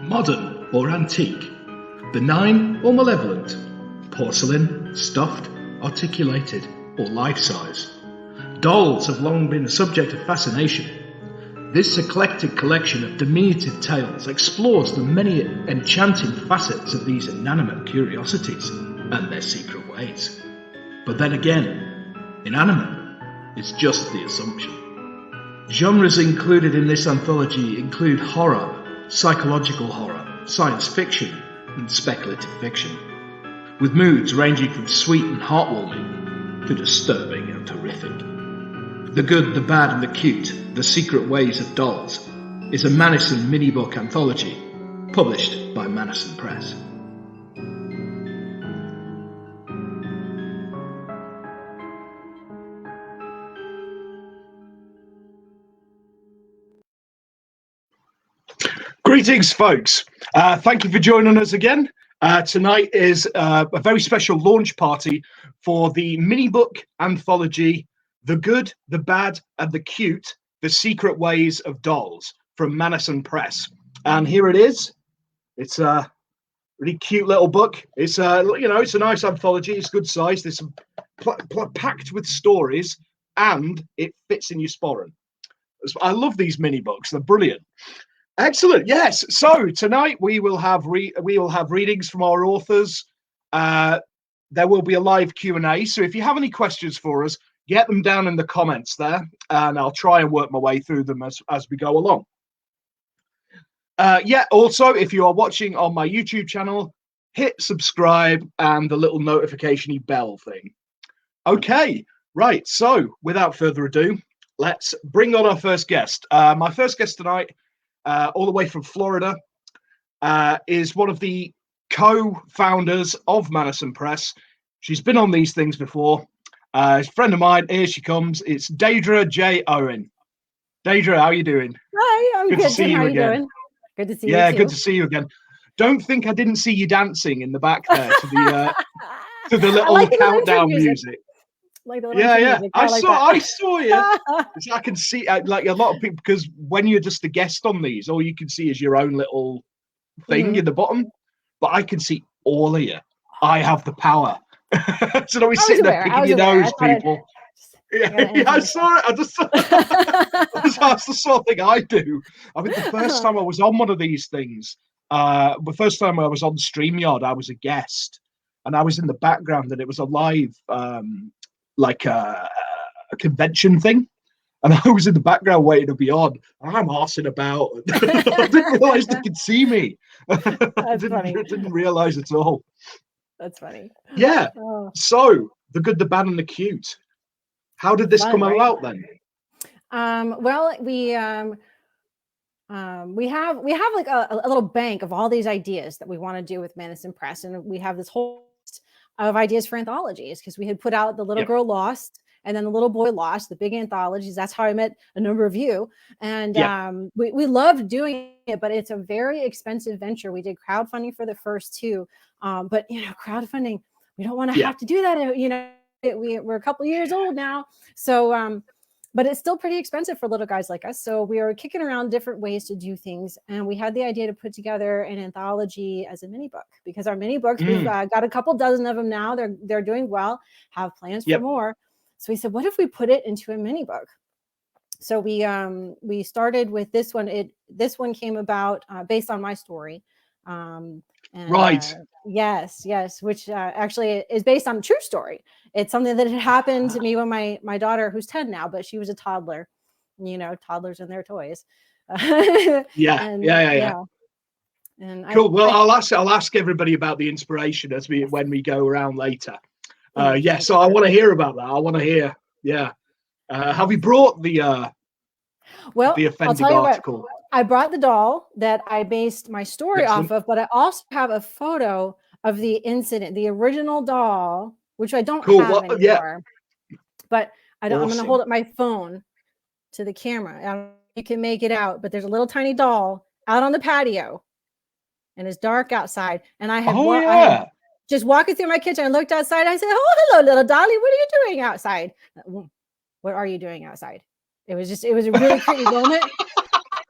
modern or antique, benign or malevolent, porcelain, stuffed, articulated, or life-size. Dolls have long been a subject of fascination. This eclectic collection of diminutive tales explores the many enchanting facets of these inanimate curiosities and their secret ways. But then again, inanimate is just the assumption. Genres included in this anthology include horror, psychological horror, science fiction, and speculative fiction, with moods ranging from sweet and heartwarming to disturbing and horrific. The Good, the Bad and the Cute, The Secret Ways of Dolls is a Mannison Minibook anthology published by Mannison Press. Greetings, folks. Thank you for joining us again. Tonight is a very special launch party for the Minibook anthology, The Good, the Bad and the Cute, The Secret Ways of Dolls from Mannison Press. And here it is. It's a really cute little book. It's it's a nice anthology. It's good size. There's some packed with stories and it fits in your sporran. I love these mini books. They're brilliant. Excellent. Yes. So tonight we will have readings from our authors. There will be a live Q&A. So if you have any questions for us, get them down in the comments there, and I'll try and work my way through them as we go along. Also, if you are watching on my YouTube channel, hit subscribe and the little notification bell thing. Okay. Right. So without further ado, let's bring on our first guest. My first guest tonight, all the way from Florida, is one of the co-founders of Mannison Press. She's been on these things before. A friend of mine, here she comes. It's Deidre J. Owen. Deidre, how are you doing? Hi, I'm good. To see you again. Doing? Good to see you. Yeah, too. good to see you again. Don't think I didn't see you dancing in the back there to the to the little countdown music. Like the music. I saw you. I can see like a lot of people, because when you're just a guest on these, all you can see is your own little thing in the bottom. But I can see all of you. I have the power. So don't be sitting there picking your nose, people. I saw it. That's the sort of thing I do. I mean, the first time I was on one of these things, the first time I was on StreamYard, I was a guest, and I was in the background, and it was a live. Like a convention thing, and I was in the background waiting to be on. I'm arsing about. I didn't realize they could see me. That's funny. I didn't realize at all. That's funny. Yeah. Oh. So The Good, the Bad and the Cute. How did this come about then? Well, we have like a little bank of all these ideas that we want to do with Mannison Press, and we have this whole of ideas for anthologies, because we had put out The Little Girl Lost and then The Little Boy Lost, the big anthologies. That's how I met a number of you. And we loved doing it, but it's a very expensive venture. We did crowdfunding for the first two. But, crowdfunding, we don't want to have to do that. We're a couple years old now. So, but it's still pretty expensive for little guys like us. So we are kicking around different ways to do things. And we had the idea to put together an anthology as a mini book, because our mini books, we've got a couple dozen of them now. They're doing well, have plans for more. So we said, what if we put it into a mini book? So we started with this one. This one came about based on my story. Yes, which actually is based on a true story. It's something that had happened to me when my daughter, who's 10 now, but she was a toddler. Toddlers and their toys. And cool. I'll ask everybody about the inspiration when we go around later. So I want to hear about that. I want to hear. Have you brought the offending article? I brought the doll that I based my story off of, but I also have a photo of the incident, the original doll, which I don't have anymore. But I'm going to hold up my phone to the camera. You can make it out, but there's a little tiny doll out on the patio, and it's dark outside. And I had just walking through my kitchen. I looked outside. I said, "Oh, hello, little dolly. What are you doing outside?" What are you doing outside? It was a really creepy moment.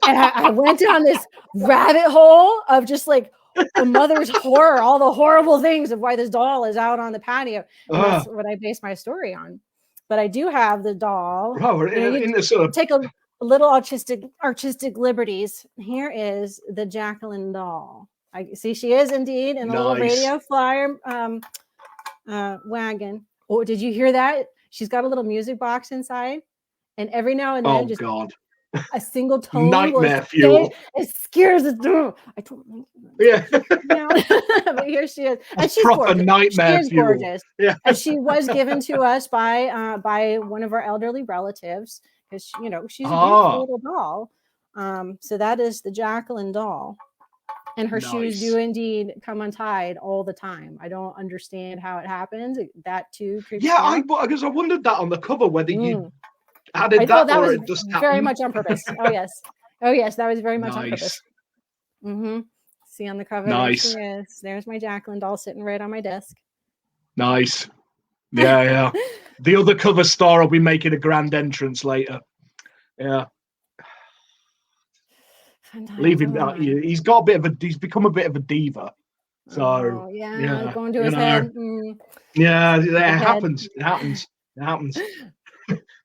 And I went down this rabbit hole of just like a mother's horror, all the horrible things of why this doll is out on the patio. And that's what I based my story on. But I do have the doll. Oh, in the sort of... Take a little artistic liberties. Here is the Jacqueline doll. I see she is indeed in a little radio flyer wagon. Oh, did you hear that? She's got a little music box inside, and every now and then, just a single tone. Nightmare fuel. It scares the door. I don't like it. Yeah. But here she is, and she's proper gorgeous. Nightmare she is fuel. Gorgeous. Yeah. And she was given to us by one of our elderly relatives, because she's a beautiful little doll. So that is the Jacqueline doll. And her shoes do indeed come untied all the time. I don't understand how it happens. That too creeps me out. Because I wondered that on the cover, whether you added that or was it just very happened. much on purpose. Oh yes, that was very much on purpose. See on the cover, nice. There she is. There's my Jacqueline doll sitting right on my desk. Nice. Yeah. The other cover star will be making a grand entrance later. Yeah. Leave him. He's become a bit of a diva. So going to his head. Yeah, it happens. It happens.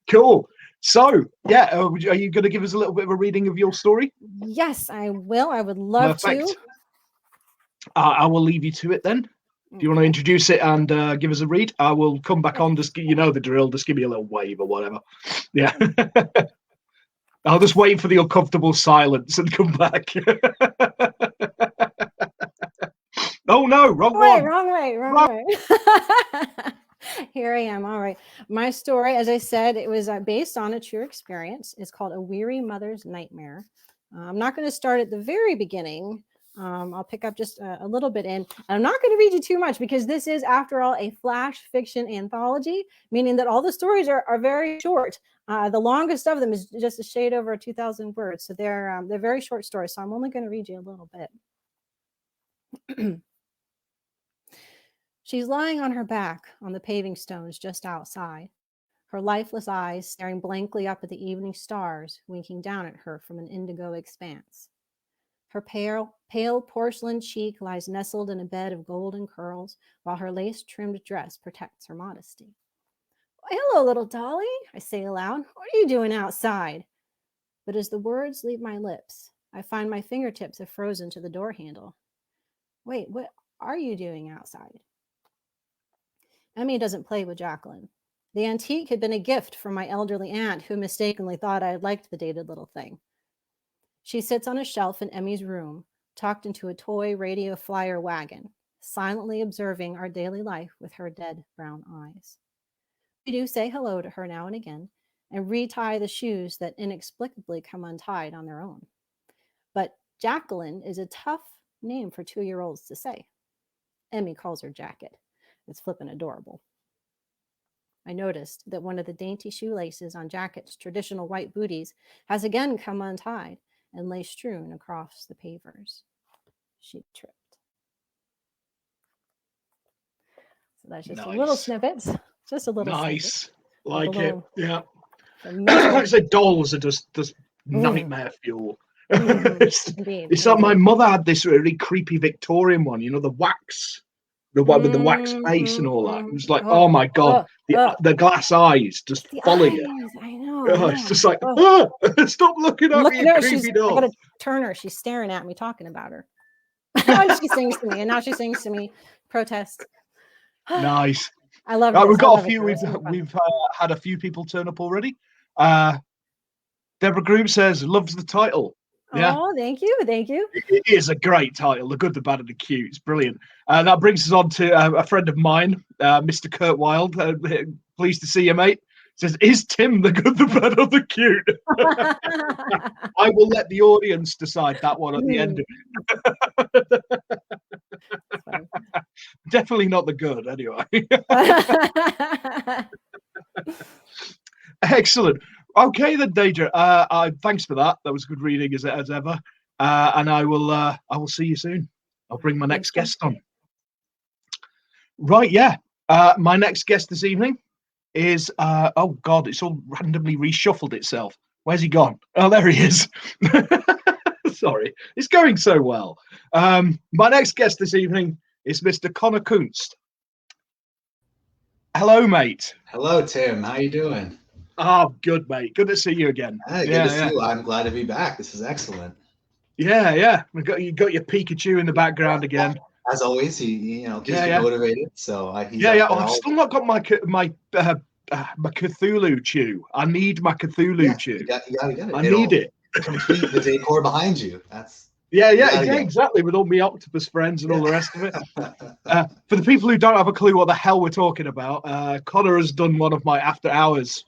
Cool. So are you going to give us a little bit of a reading of your story? Yes, I will. I would love to. I will leave you to it then. Do you want to introduce it and give us a read? I will come back on. Just the drill. Just give me a little wave or whatever. Yeah. I'll just wait for the uncomfortable silence and come back. Oh no, wrong way. Here I am. All right. My story, as I said, it was based on a true experience. It's called A Weary Mother's Nightmare. I'm not going to start at the very beginning. I'll pick up just a little bit in. I'm not going to read you too much, because this is, after all, a flash fiction anthology, meaning that all the stories are very short. The longest of them is just a shade over 2,000 words. So they're very short stories. So I'm only going to read you a little bit. She's lying on her back on the paving stones just outside, her lifeless eyes staring blankly up at the evening stars winking down at her from an indigo expanse. Her pale porcelain cheek lies nestled in a bed of golden curls, while her lace-trimmed dress protects her modesty. "Hello, little dolly," I say aloud. "What are you doing outside?" But as the words leave my lips, I find my fingertips have frozen to the door handle. Wait, what are you doing outside? Emmy doesn't play with Jacqueline. The antique had been a gift from my elderly aunt, who mistakenly thought I liked the dated little thing. She sits on a shelf in Emmy's room, tucked into a toy radio flyer wagon, silently observing our daily life with her dead brown eyes. We do say hello to her now and again, and retie the shoes that inexplicably come untied on their own. But Jacqueline is a tough name for 2-year-olds to say. Emmy calls her Jacket. It's flippin' adorable. I noticed that one of the dainty shoelaces on Jacket's traditional white booties has again come untied and lay strewn across the pavers. She tripped. So that's just a little snippet. Just a little nice. Snippet. Like it. Yeah. Like I said, dolls are just nightmare fuel. Indeed. It's like my mother had this really creepy Victorian one, the wax. The one with the wax face and all that. It was like, oh my God, the glass eyes just follow you. I know. It's just like, stop looking at me, you creepy doll. I gotta turn her. She's staring at me, talking about her. And she sings to me, and now she sings to me. Protest. Nice. I love it. We've got a few. We've had a few people turn up already. Deborah Groom says loves the title. Yeah. Oh, thank you. It is a great title. The Good, the Bad, and the Cute. It's brilliant. That brings us on to a friend of mine, Mr. Kurt Wilde. Pleased to see you, mate. Says, is Tim the good, the bad, or the cute? I will let the audience decide that one at the end of it. Definitely not the good, anyway. Excellent. Okay then, Deidre. Thanks for that. That was good reading as ever. And I will see you soon. I'll bring my next guest on. Right, yeah. My next guest this evening is oh God, it's all randomly reshuffled itself. Where's he gone? Oh, there he is. Sorry, it's going so well. My next guest this evening is Mr. Connor Kuntz. Hello, mate. Hello, Tim. How you doing? Oh, good, mate. Good to see you again. Good to see you. I'm glad to be back. This is excellent. Yeah. You got your Pikachu in the background again. As always, he keeps me motivated. So he's I've still not got my Cthulhu chew. I need my Cthulhu chew. You gotta get it. I need it. Complete the decor behind you. That's exactly. With all my octopus friends and all the rest of it. For the people who don't have a clue what the hell we're talking about, Connor has done one of my After Hours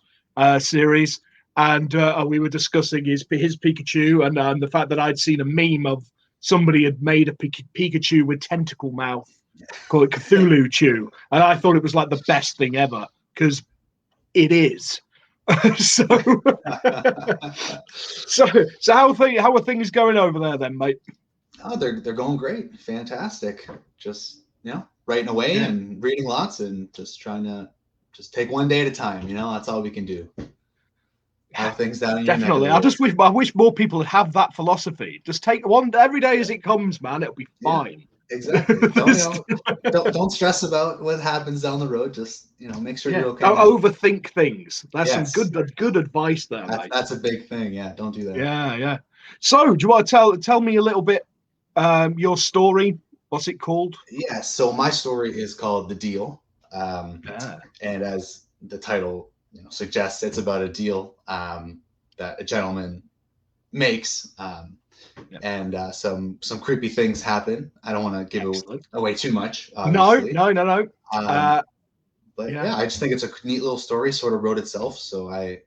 series, and we were discussing his Pikachu and the fact that I'd seen a meme of somebody had made a Pikachu with tentacle mouth, called it Cthulhu Chew, and I thought it was like the best thing ever because it is. so how are things going over there then, mate? Oh, they're going great, fantastic. Just writing away and reading lots and just trying to take one day at a time. That's all we can do. How things down in definitely. I wish more people would have that philosophy. Just take one every day as it comes, man. It'll be fine. Exactly. Don't stress about what happens down the road. Just make sure you're okay. Don't overthink things. That's some good advice there, mate. That's a big thing. Yeah, don't do that. Yeah. So, do you want to tell me a little bit your story? What's it called? Yeah. So my story is called The Deal, and as the title suggests, it's about a deal that a gentleman makes. And some creepy things happen. I don't want to give away too much. Obviously. No. But I just think it's a neat little story. Sort of wrote itself. So I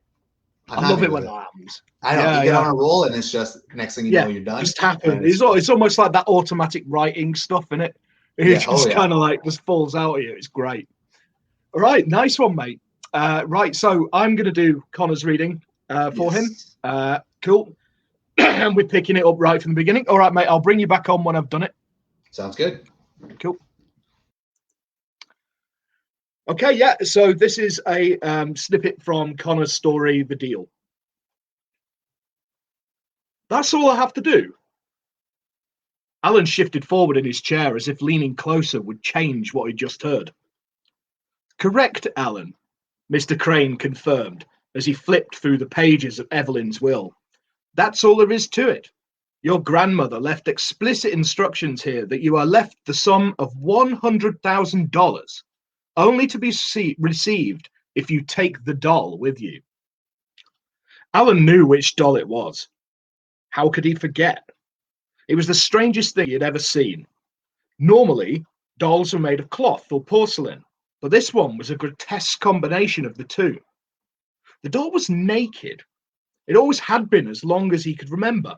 love it when that happens. I know you get on a roll, and it's just next thing you know, you're done. Just happens. It's almost like that automatic writing stuff in it. It just kind of like just falls out of you. It's great. All right, nice one, mate. Right, so I'm going to do Connor's reading for him. Cool. And we're picking it up right from the beginning. All right, mate, I'll bring you back on when I've done it. Sounds good. Cool. Okay, yeah, so this is a snippet from Connor's story, The Deal. That's all I have to do. Alan shifted forward in his chair as if leaning closer would change what he'd just heard. Correct, Alan, Mr. Crane confirmed as he flipped through the pages of Evelyn's will. That's all there is to it. Your grandmother left explicit instructions here that you are left the sum of $100,000, only to be received if you take the doll with you. Alan knew which doll it was. How could he forget? It was the strangest thing he had ever seen. Normally, dolls were made of cloth or porcelain, but this one was a grotesque combination of the two. The doll was naked. It always had been as long as he could remember.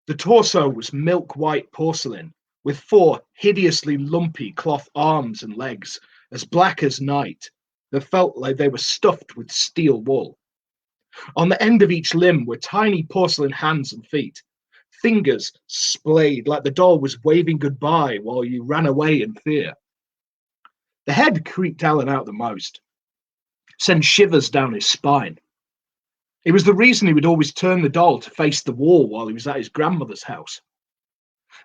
The torso was milk-white porcelain, with 4 hideously lumpy cloth arms and legs, as black as night, that felt like they were stuffed with steel wool. On the end of each limb were tiny porcelain hands and feet, fingers splayed like the doll was waving goodbye while you ran away in fear. The head creeped Alan out the most, sent shivers down his spine. It was the reason he would always turn the doll to face the wall while he was at his grandmother's house.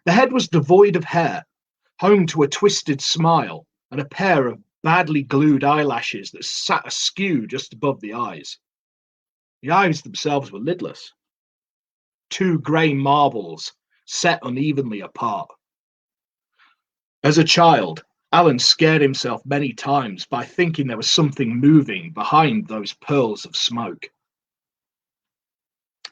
The head was devoid of hair, home to a twisted smile and a pair of badly glued eyelashes that sat askew just above the eyes. The eyes themselves were lidless. 2 grey marbles set unevenly apart. As a child, Alan scared himself many times by thinking there was something moving behind those pearls of smoke.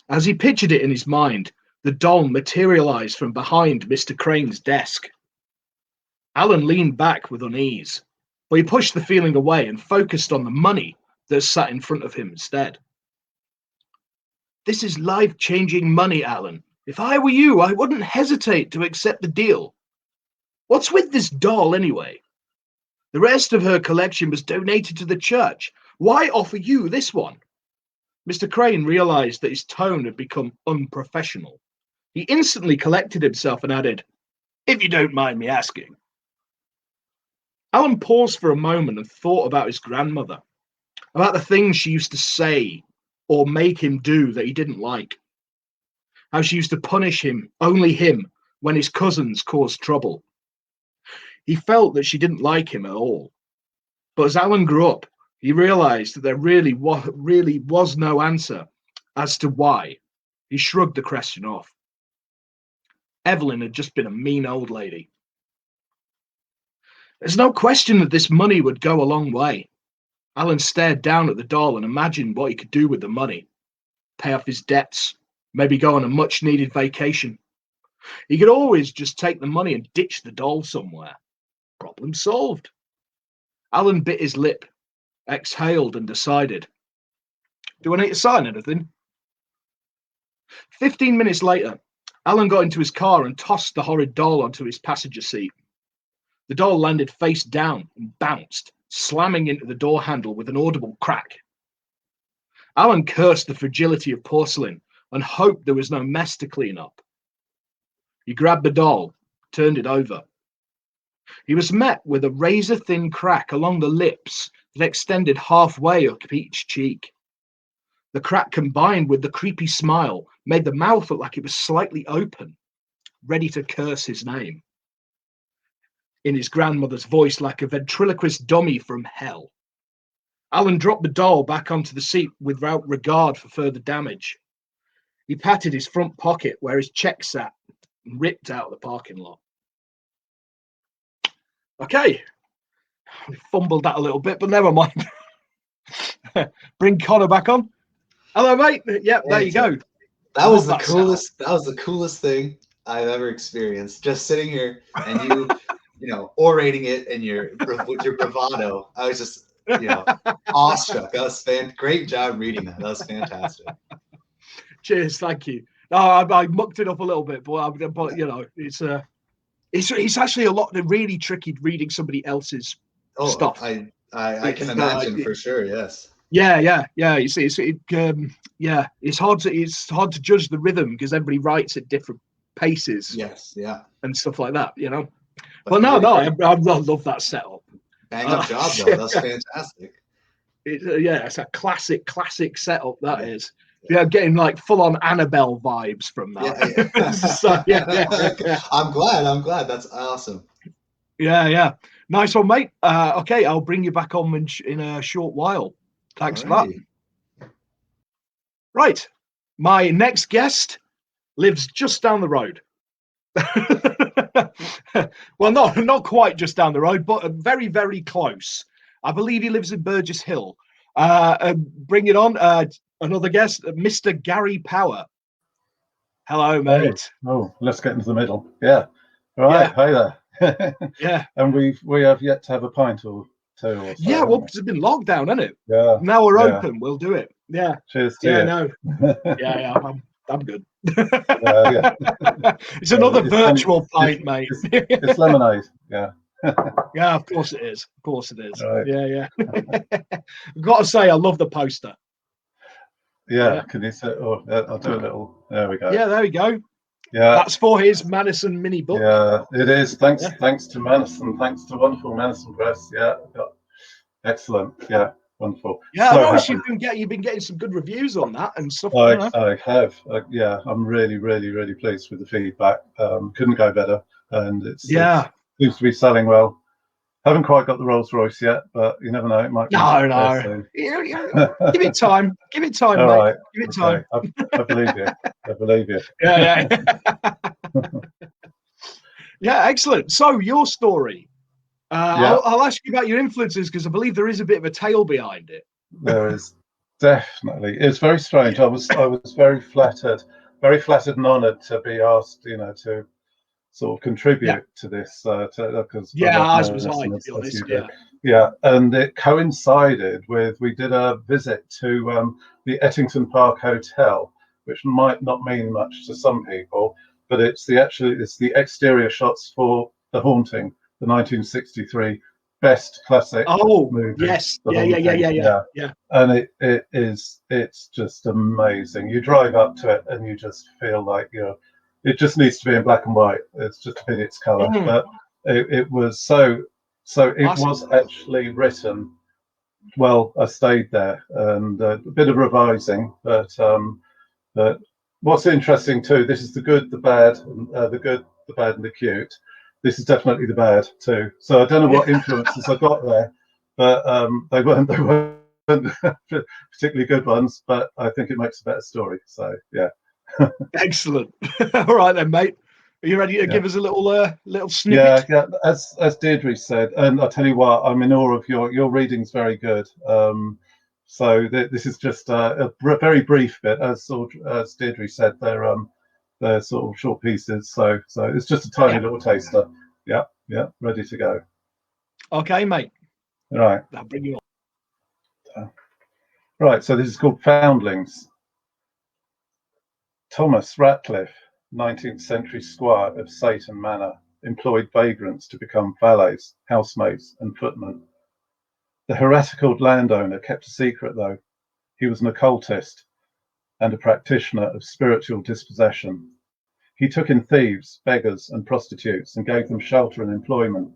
As he pictured it in his mind, the doll materialized from behind Mr. Crane's desk. Alan leaned back with unease, but he pushed the feeling away and focused on the money that sat in front of him instead. This is life-changing money, Alan. If I were you, I wouldn't hesitate to accept the deal. What's with this doll, anyway? The rest of her collection was donated to the church. Why offer you this one? Mr. Crane realized that his tone had become unprofessional. He instantly collected himself and added, "If you don't mind me asking." Alan paused for a moment and thought about his grandmother, about the things she used to say or make him do that he didn't like. How she used to punish him, only him, when his cousins caused trouble. He felt that she didn't like him at all. But as Alan grew up, he realized that there really was no answer as to why. He shrugged the question off. Evelyn had just been a mean old lady. There's no question that this money would go a long way. Alan stared down at the doll and imagined what he could do with the money. Pay off his debts, maybe go on a much-needed vacation. He could always just take the money and ditch the doll somewhere. Problem solved. Alan bit his lip, exhaled and decided, do I need to sign anything? 15 minutes later, Alan got into his car and tossed the horrid doll onto his passenger seat. The doll landed face down and bounced, slamming into the door handle with an audible crack. Alan cursed the fragility of porcelain and hoped there was no mess to clean up. He grabbed the doll, turned it over. He was met with a razor-thin crack along the lips that extended halfway up each cheek. The crack combined with the creepy smile made the mouth look like it was slightly open, ready to curse his name. In his grandmother's voice, like a ventriloquist dummy from hell. Alan dropped the doll back onto the seat without regard for further damage. He patted his front pocket where his check sat and ripped out of the parking lot. Okay, we fumbled that a little bit, but never mind. Bring Connor back on. Hello, mate. Yep, there you go. That was the coolest. That was the coolest thing I've ever experienced. Just sitting here and you, orating it and your bravado. I was just, awestruck. That was great job reading that. That was fantastic. Cheers, thank you. No, I mucked it up a little bit, but it's actually a lot. Really tricky reading somebody else's stuff. I can imagine for sure. Yes. Yeah. It's hard to judge the rhythm because everybody writes at different paces. Yes. Yeah. And stuff like that, But no, I love that setup. Bang up job though. That's fantastic. It's a classic setup. That is. Yeah, getting like full on Annabelle vibes from that. Yeah. So, yeah. I'm glad. That's awesome. Yeah. Nice one, mate. Okay, I'll bring you back on in a short while. Thanks for that. Right. My next guest lives just down the road. Well, not quite just down the road, but very, very close. I believe he lives in Burgess Hill. Bring it on. Another guest, Mr. Gary Power. Hello, mate. Hey. Oh, let's get into the middle. Yeah. All right. Yeah. Hey there. Yeah. And we have yet to have a pint or two or so. Yeah, well, it's been lockdown, hasn't it? Yeah. Now we're open. We'll do it. Yeah. Cheers to you. No. Yeah. I'm good. Yeah. It's another virtual pint, mate. It's lemonade. Yeah. Yeah, of course it is. Right. Yeah. I've got to say, I love the poster. Yeah. Can you say? Oh, I'll do a little. There we go. Yeah, there we go. Yeah. That's for his Mannison Minibook. Yeah, it is. Thanks to Mannison. Thanks to wonderful Mannison Press. Yeah. Excellent. Yeah. Wonderful. Yeah, so I noticed you've been getting some good reviews on that and stuff. I have. Yeah, I'm really pleased with the feedback. Couldn't go better, and it seems to be selling well. Haven't quite got the Rolls Royce yet, but you never know. It might be. No. Give it time. Give it time, all mate. Right. Give it time. I believe you. I believe you. Yeah. Yeah, excellent. So your story. I'll ask you about your influences because I believe there is a bit of a tale behind it. There is definitely. It's very strange. I was very flattered and honoured to be asked, to sort of contribute to this. Because as was I, to be honest. Yeah, and it coincided with we did a visit to the Ettington Park Hotel, which might not mean much to some people, but it's the exterior shots for The Haunting, the 1963 best classic movie. Yes. Yeah. And it's just amazing. You drive up to it and you just feel like it just needs to be in black and white. It's just a bit its color. But it was so it was actually written well, I stayed there, and a bit of revising, but what's interesting too, this is the good, the bad, the good, the bad, and the cute. This is definitely the bad too. So I don't know what influences I got there, but they weren't particularly good ones. But I think it makes a better story. So yeah. Excellent. All right then, mate. Are you ready to give us a little snippet? Yeah. As Deidre said, and I'll tell you what, I'm in awe of your reading's very good. So this is just a very brief bit, as Deidre said. They're sort of short pieces, so it's just a tiny little taster. Yeah, ready to go. Okay, mate. All right. I'll bring you on. Right, so this is called Foundlings. Thomas Ratcliffe, 19th century squire of Satan Manor, employed vagrants to become valets, housemaids, and footmen. The heretical landowner kept a secret, though. He was an occultist and a practitioner of spiritual dispossession. He took in thieves, beggars, and prostitutes and gave them shelter and employment.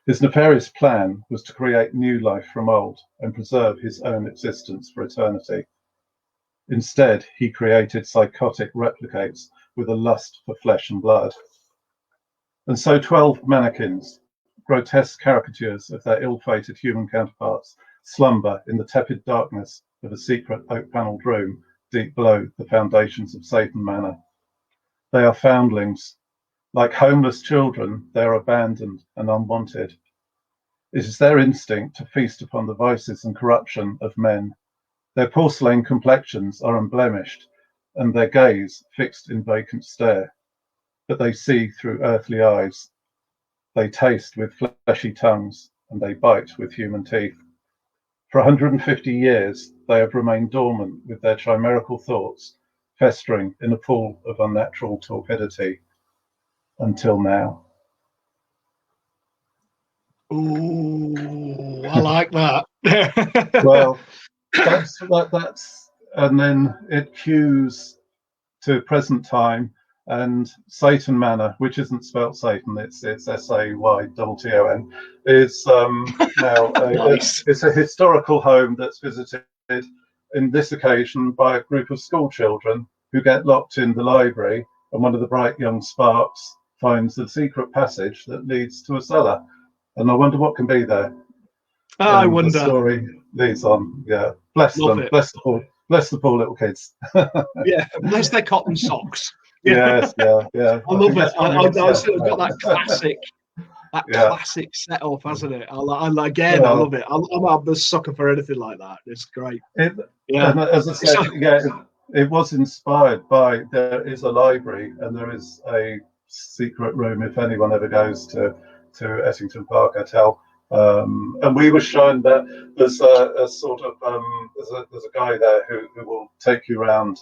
His nefarious plan was to create new life from old and preserve his own existence for eternity. Instead, he created psychotic replicates with a lust for flesh and blood. And so 12 mannequins, grotesque caricatures of their ill-fated human counterparts, slumber in the tepid darkness of a secret oak-panelled room deep below the foundations of Satan Manor. They are foundlings. Like homeless children, they are abandoned and unwanted. It is their instinct to feast upon the vices and corruption of men. Their porcelain complexions are unblemished, and their gaze fixed in vacant stare. But they see through earthly eyes. They taste with fleshy tongues, and they bite with human teeth. For 150 years, they have remained dormant with their chimerical thoughts, festering in a pool of unnatural torpidity, until now. Ooh, I like that. Well, that's, and then it cues to present time, and Satan Manor, which isn't spelt Satan, it's SAYTTON, is now nice. it's a historical home that's visited in this occasion by a group of school children who get locked in the library, and one of the bright young sparks finds the secret passage that leads to a cellar. And I wonder what can be there. I wonder. The story leads on. Yeah, bless Love them. it. Bless the poor little kids. Yeah, bless their cotton socks. Yes, yeah. I love it. I've got that classic. Classic setup, hasn't it? I love it. I'm a sucker for anything like that. It's great. And as I said, it was inspired by, there is a library and there is a secret room if anyone ever goes to Ettington Park Hotel. And we were shown that there's a sort of there's a guy there who will take you around,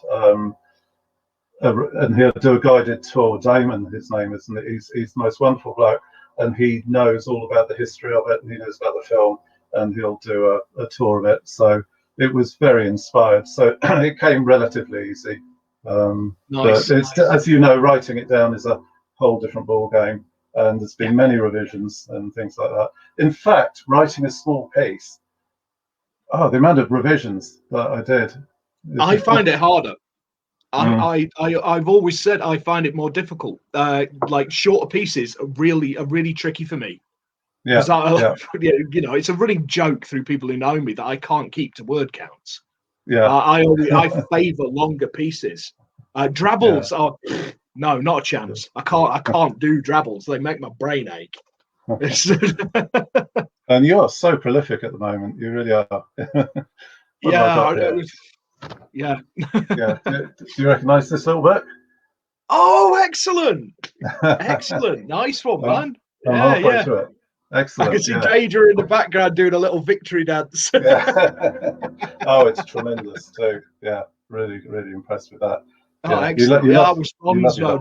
and he'll do a guided tour. Damon, his name is, and he's the most wonderful bloke, and he knows all about the history of it, and he knows about the film, and he'll do a tour of it. So it was very inspired. So it came relatively easy. Nice. But it's, as you know, writing it down is a whole different ball game. And there's been many revisions and things like that. In fact, writing a small piece, the amount of revisions that I did. I find it harder. I've always said I find it more difficult. Like shorter pieces are really tricky for me. You know, it's a running joke through people who know me that I can't keep to word counts. I favour longer pieces. Drabbles are. No, not a chance. I can't do drabbles. They make my brain ache. And you are so prolific at the moment. You really are. Yeah. Do you recognise this little book? Oh, excellent! Excellent, nice one, man. I'm halfway through it. Excellent. I can see Deidre in the background doing a little victory dance. Oh, it's tremendous too. Yeah, really impressed with that. Oh, excellent. That was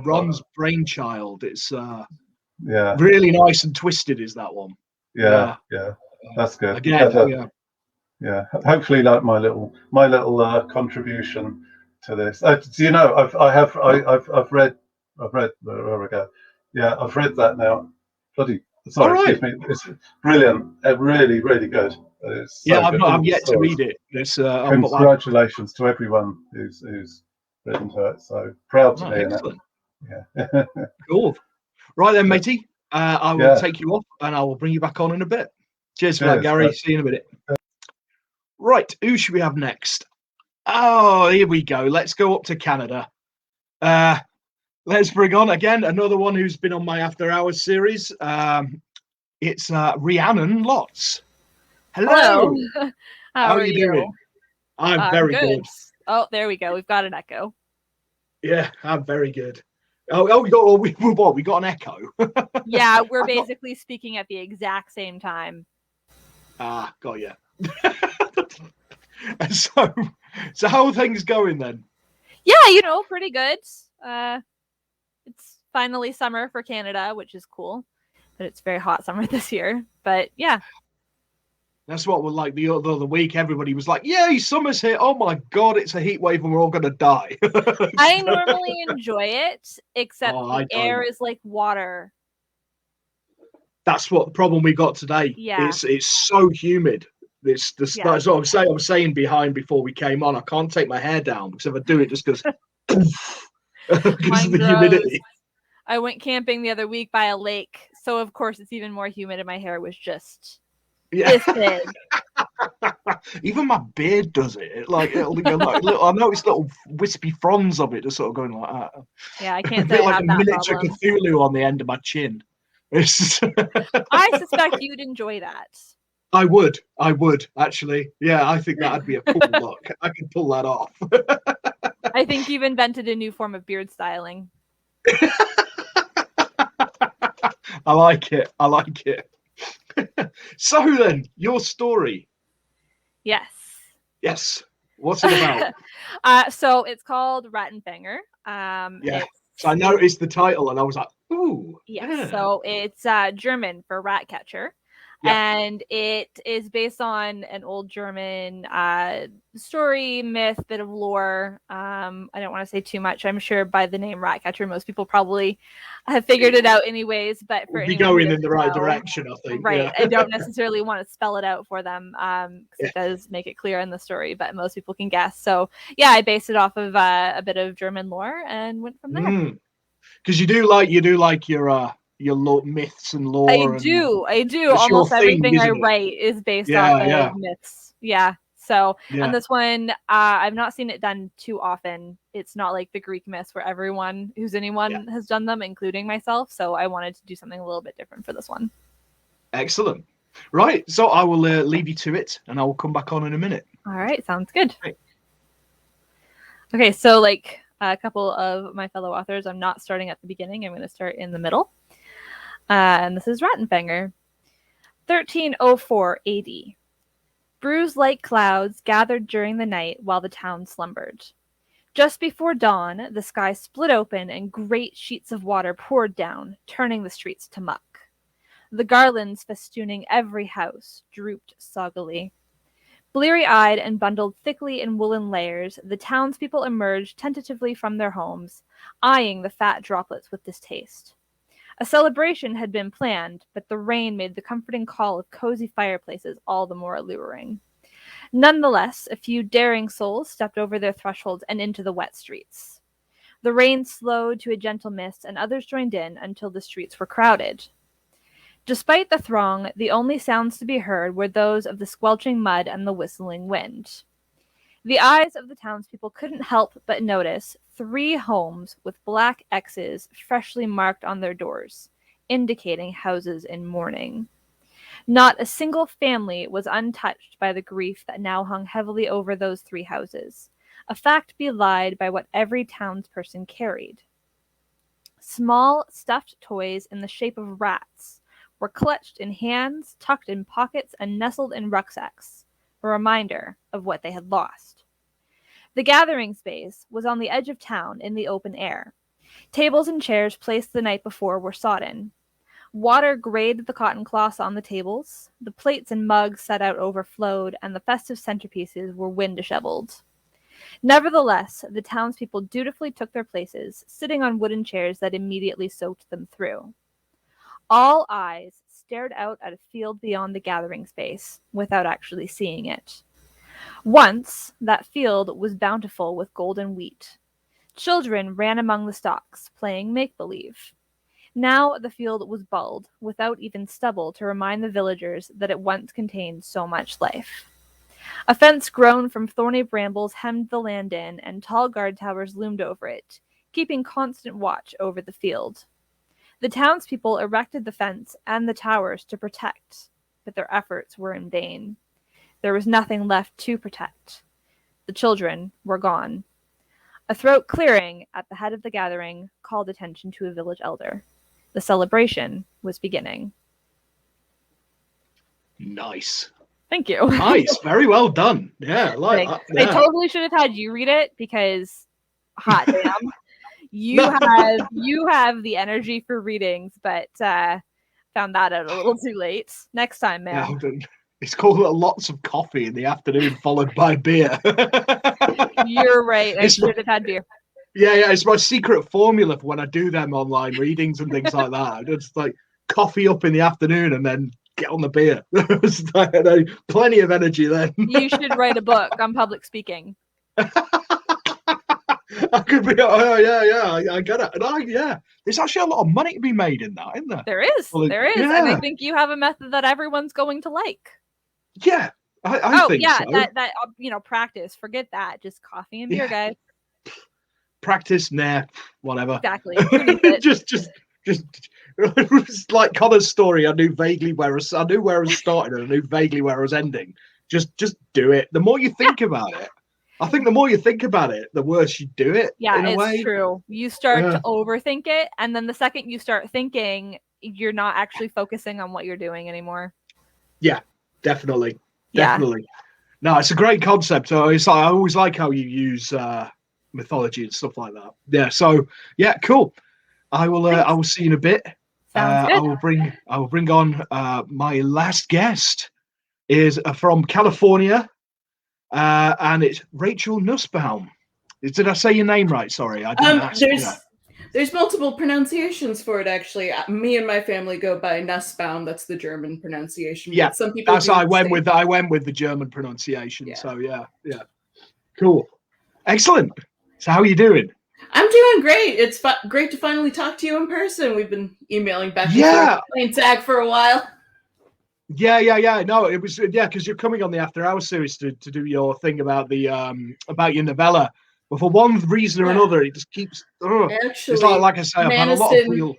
Ron's brainchild. It's really nice and twisted, is that one? Yeah. That's good. Again, yeah. Hopefully, like my little contribution to this. Do you know? I've read. Where we go? Yeah, I've read that now. Excuse me. It's brilliant. Really good. It's Yeah, so good. I've All the yet to stories. read it. It's, Congratulations to everyone who's written to it. So proud to be in it. excellent. Yeah. Cool. Right then, matey. I will Yeah. take you off and I will bring you back on in a bit. Cheers for that, Cheers. Gary. See you in a minute. Right, who should we have next? Oh, here we go. Let's go up to Canada. Let's bring on again another one who's been on my After Hours series. It's Rhiannon Lotze. Hello. How are you doing? I'm very good. Oh, there we go. We've got an echo. Yeah, I'm very good. We got an echo. Yeah, we're basically speaking at the exact same time. Ah, got you. So how are things going then? Yeah, pretty good. It's finally summer for Canada, which is cool. But it's very hot summer this year. But yeah. That's what we're like the other week. Everybody was like, yay, summer's here. Oh my God, it's a heat wave and we're all going to die. I normally enjoy it, except the air is like water. That's what the problem we got today. Yeah. It's so humid. That's what I was saying behind before we came on. I can't take my hair down because if I do, it just goes because of the humidity. I went camping the other week by a lake, so of course it's even more humid, and my hair was just this big. Even my beard does it. It'll go like little. I noticed little wispy fronds of it just sort of going like that. Yeah, I can't a say bit I like have a that miniature problem. Cthulhu on the end of my chin. I suspect you'd enjoy that. I would actually. Yeah, I think that'd be a cool look. I could pull that off. I think you've invented a new form of beard styling. I like it. So then, your story. Yes. What's it about? So it's called Rattenfänger. So I noticed the title and I was like, ooh. Yeah. So it's German for rat catcher. Yeah. And it is based on an old German story, myth, bit of lore. I don't want to say too much. I'm sure by the name Ratcatcher, most people probably have figured it out anyways. But for anyone going in the right direction, I think. Right. Yeah. I don't necessarily want to spell it out for them because it does make it clear in the story, but most people can guess. So yeah, I based it off of a bit of German lore and went from there. Because you do like your myths and lore. I do. Almost everything I write is based off of myths. Yeah. So on this one, I've not seen it done too often. It's not like the Greek myths where everyone who's anyone has done them, including myself. So I wanted to do something a little bit different for this one. Excellent. Right. So I will leave you to it and I will come back on in a minute. All right. Sounds good. Right. Okay. So like a couple of my fellow authors, I'm not starting at the beginning. I'm going to start in the middle. And this is Rattenfänger. 1304 AD. Bruise-like clouds gathered during the night while the town slumbered. Just before dawn, the sky split open and great sheets of water poured down, turning the streets to muck. The garlands festooning every house drooped soggily. Bleary-eyed and bundled thickly in woolen layers, the townspeople emerged tentatively from their homes, eyeing the fat droplets with distaste. A celebration had been planned, but the rain made the comforting call of cozy fireplaces all the more alluring. Nonetheless, a few daring souls stepped over their thresholds and into the wet streets. The rain slowed to a gentle mist, and others joined in until the streets were crowded. Despite the throng, the only sounds to be heard were those of the squelching mud and the whistling wind. The eyes of the townspeople couldn't help but notice 3 homes with black X's freshly marked on their doors, indicating houses in mourning. Not a single family was untouched by the grief that now hung heavily over those 3 houses, a fact belied by what every townsperson carried. Small stuffed toys in the shape of rats were clutched in hands, tucked in pockets, and nestled in rucksacks, a reminder of what they had lost. The gathering space was on the edge of town in the open air. Tables and chairs placed the night before were sodden. Water grayed the cotton cloths on the tables, the plates and mugs set out overflowed, and the festive centerpieces were wind-disheveled. Nevertheless, the townspeople dutifully took their places, sitting on wooden chairs that immediately soaked them through. All eyes stared out at a field beyond the gathering space without actually seeing it. Once, that field was bountiful with golden wheat. Children ran among the stalks, playing make-believe. Now the field was bald, without even stubble to remind the villagers that it once contained so much life. A fence grown from thorny brambles hemmed the land in, and tall guard towers loomed over it, keeping constant watch over the field. The townspeople erected the fence and the towers to protect, but their efforts were in vain. There was nothing left to protect. The children were gone. A throat clearing at the head of the gathering called attention to a village elder. The celebration was beginning. Nice. Thank you. Nice. Very well done. Yeah. I totally should have had you read it because hot damn. You have the energy for readings, but found that out a little too late. Next time, man. Yeah, it's called lots of coffee in the afternoon, followed by beer. You're right. I should have had beer. Yeah, it's my secret formula for when I do them online readings and things like that. It's like coffee up in the afternoon and then get on the beer. Plenty of energy then. You should write a book on public speaking. I could be. Oh yeah. I get it. And there's actually a lot of money to be made in that, isn't there? There is. Yeah. And I think you have a method that everyone's going to like. Yeah, I think so. that practice. Forget that. Just coffee and beer, guys. Practice, whatever. Exactly. just like Connor's story. I knew vaguely where I was starting, and I knew vaguely where I was ending. Just do it. The more you think about it, I think the more you think about it, the worse you do it. Yeah, it's true. You start to overthink it, and then the second you start thinking, you're not actually focusing on what you're doing anymore. Yeah, definitely. No, it's a great concept. So I always like how you use mythology and stuff like that. Yeah. So yeah, cool. I will see you in a bit. Sounds good. I will bring on my last guest is from California, and it's Rachel Nussbaum. Did I say your name right? Sorry, I didn't ask. There's multiple pronunciations for it, actually. Me and my family go by Nussbaum. That's the German pronunciation. Yeah, some people. I went with the German pronunciation. Yeah. So yeah. Cool, excellent. So how are you doing? I'm doing great. It's great to finally talk to you in person. We've been emailing back and forth, playing tag for a while. Yeah. No, it was because you're coming on the After Hours series to do your thing about the about your novella. But for one reason or another, it just keeps. Actually, it's like I say, I've had a lot of real.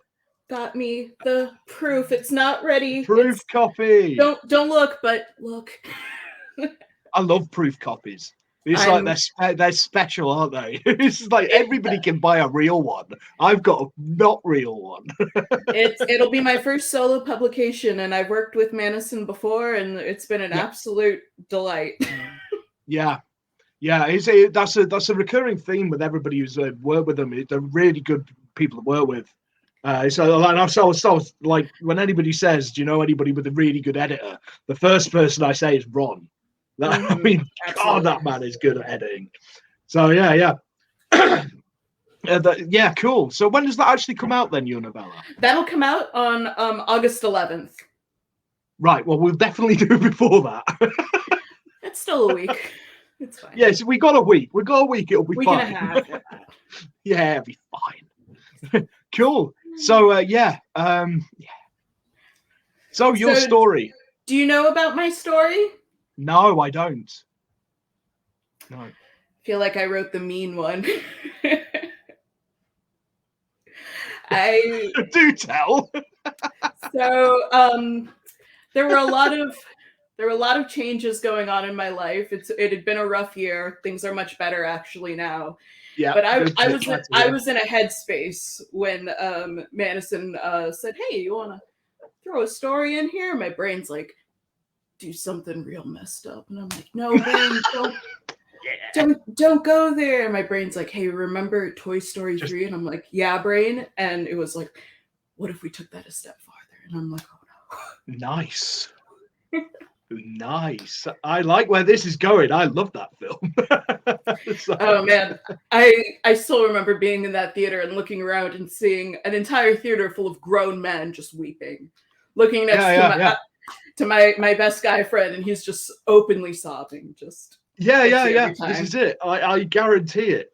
Got me the proof. It's not ready. Proof copy. Don't look, but look. I love proof copies. It's like they're special, aren't they? It's like everybody can buy a real one. I've got a not real one. It'll be my first solo publication, and I've worked with Mannison before, and it's been an absolute delight. Yeah. That's a recurring theme with everybody who's worked with them. They're really good people to work with. So like when anybody says, "Do you know anybody with a really good editor?" The first person I say is Ron. I mean, God, that man is good at editing. So yeah. Cool. So when does that actually come out then, your novella? That'll come out on August 11th. Right. Well, we'll definitely do it before that. It's still a week. It's fine. Yeah, so we got a week. It'll be fine. Week and a half. Yeah, it'll be fine. Cool. So So your story. Do you know about my story? No, I don't. No. I feel like I wrote the mean one. I do tell. So there were a lot of changes going on in my life. It had been a rough year. Things are much better actually now. Yeah. But I was in a headspace when Mannison said, "Hey, you want to throw a story in here?" My brain's like, "Do something real messed up," and I'm like, "No, brain, don't go there." My brain's like, "Hey, remember Toy Story 3?" And I'm like, "Yeah, brain." And it was like, "What if we took that a step farther?" And I'm like, "Oh no." Nice. I like where this is going. I love that film. Oh man, I still remember being in that theater and looking around and seeing an entire theater full of grown men just weeping. looking next to my best guy friend, and he's just openly sobbing. Just This is it. I guarantee it.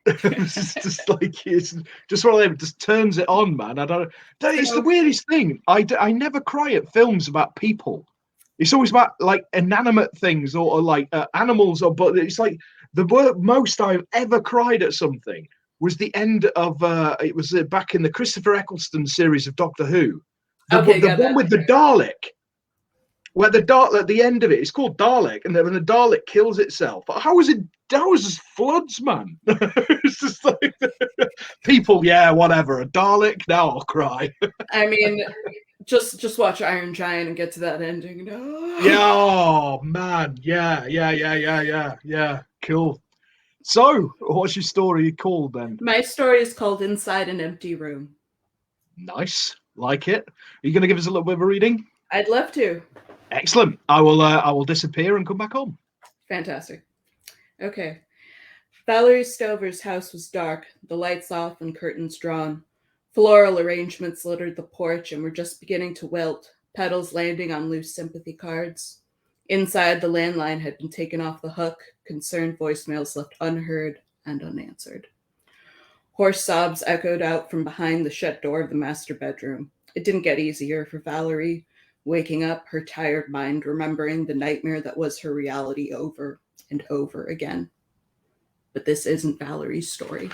It's just like it's just one of them. Just turns it on, man. It's the weirdest thing. I never cry at films about people. It's always about like inanimate things or like animals, but it's like the most I've ever cried at something was the end of it was back in the Christopher Eccleston series of Doctor Who, the one with the Dalek, where the Dalek at the end of it's called Dalek, and then when the Dalek kills itself, how was it? That was just floods, man. It's just like people, whatever. A Dalek, now I'll cry. I mean, just watch Iron Giant and get to that ending. No. Yeah, oh man, yeah. Cool. So, what's your story called then? My story is called Inside an Empty Room. Nice, like it. Are you going to give us a little bit of a reading? I'd love to. Excellent. I will disappear and come back on. Fantastic. Okay. Valerie Stover's house was dark, the lights off and curtains drawn. Floral arrangements littered the porch and were just beginning to wilt, petals landing on loose sympathy cards. Inside, the landline had been taken off the hook, concerned voicemails left unheard and unanswered. Hoarse sobs echoed out from behind the shut door of the master bedroom. It didn't get easier for Valerie, waking up, her tired mind remembering the nightmare that was her reality over and over again. But this isn't Valerie's story.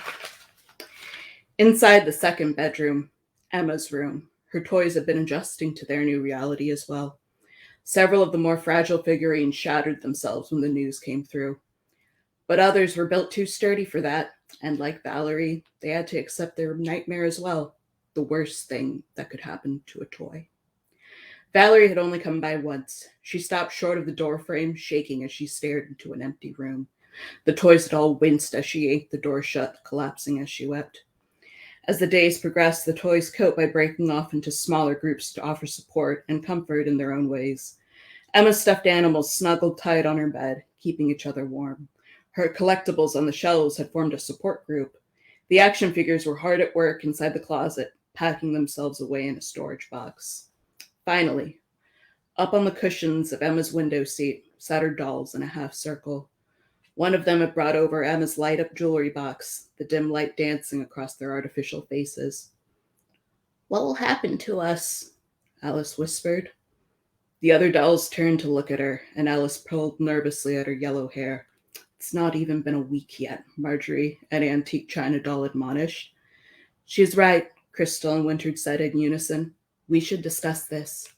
Inside the second bedroom, Emma's room, her toys had been adjusting to their new reality as well. Several of the more fragile figurines shattered themselves when the news came through. But others were built too sturdy for that, and like Valerie, they had to accept their nightmare as well, the worst thing that could happen to a toy. Valerie had only come by once. She stopped short of the doorframe, shaking as she stared into an empty room. The toys had all winced as she yanked the door shut, collapsing as she wept. As the days progressed, the toys coped by breaking off into smaller groups to offer support and comfort in their own ways. Emma's stuffed animals snuggled tight on her bed, keeping each other warm. Her collectibles on the shelves had formed a support group. The action figures were hard at work inside the closet, packing themselves away in a storage box. Finally, up on the cushions of Emma's window seat sat her dolls in a half circle. One of them had brought over Emma's light-up jewelry box, the dim light dancing across their artificial faces. "What will happen to us?" Alice whispered. The other dolls turned to look at her, and Alice pulled nervously at her yellow hair. "It's not even been a week yet," Marjorie, an antique china doll, admonished. "She's right," Crystal and Winterd said in unison. "We should discuss this."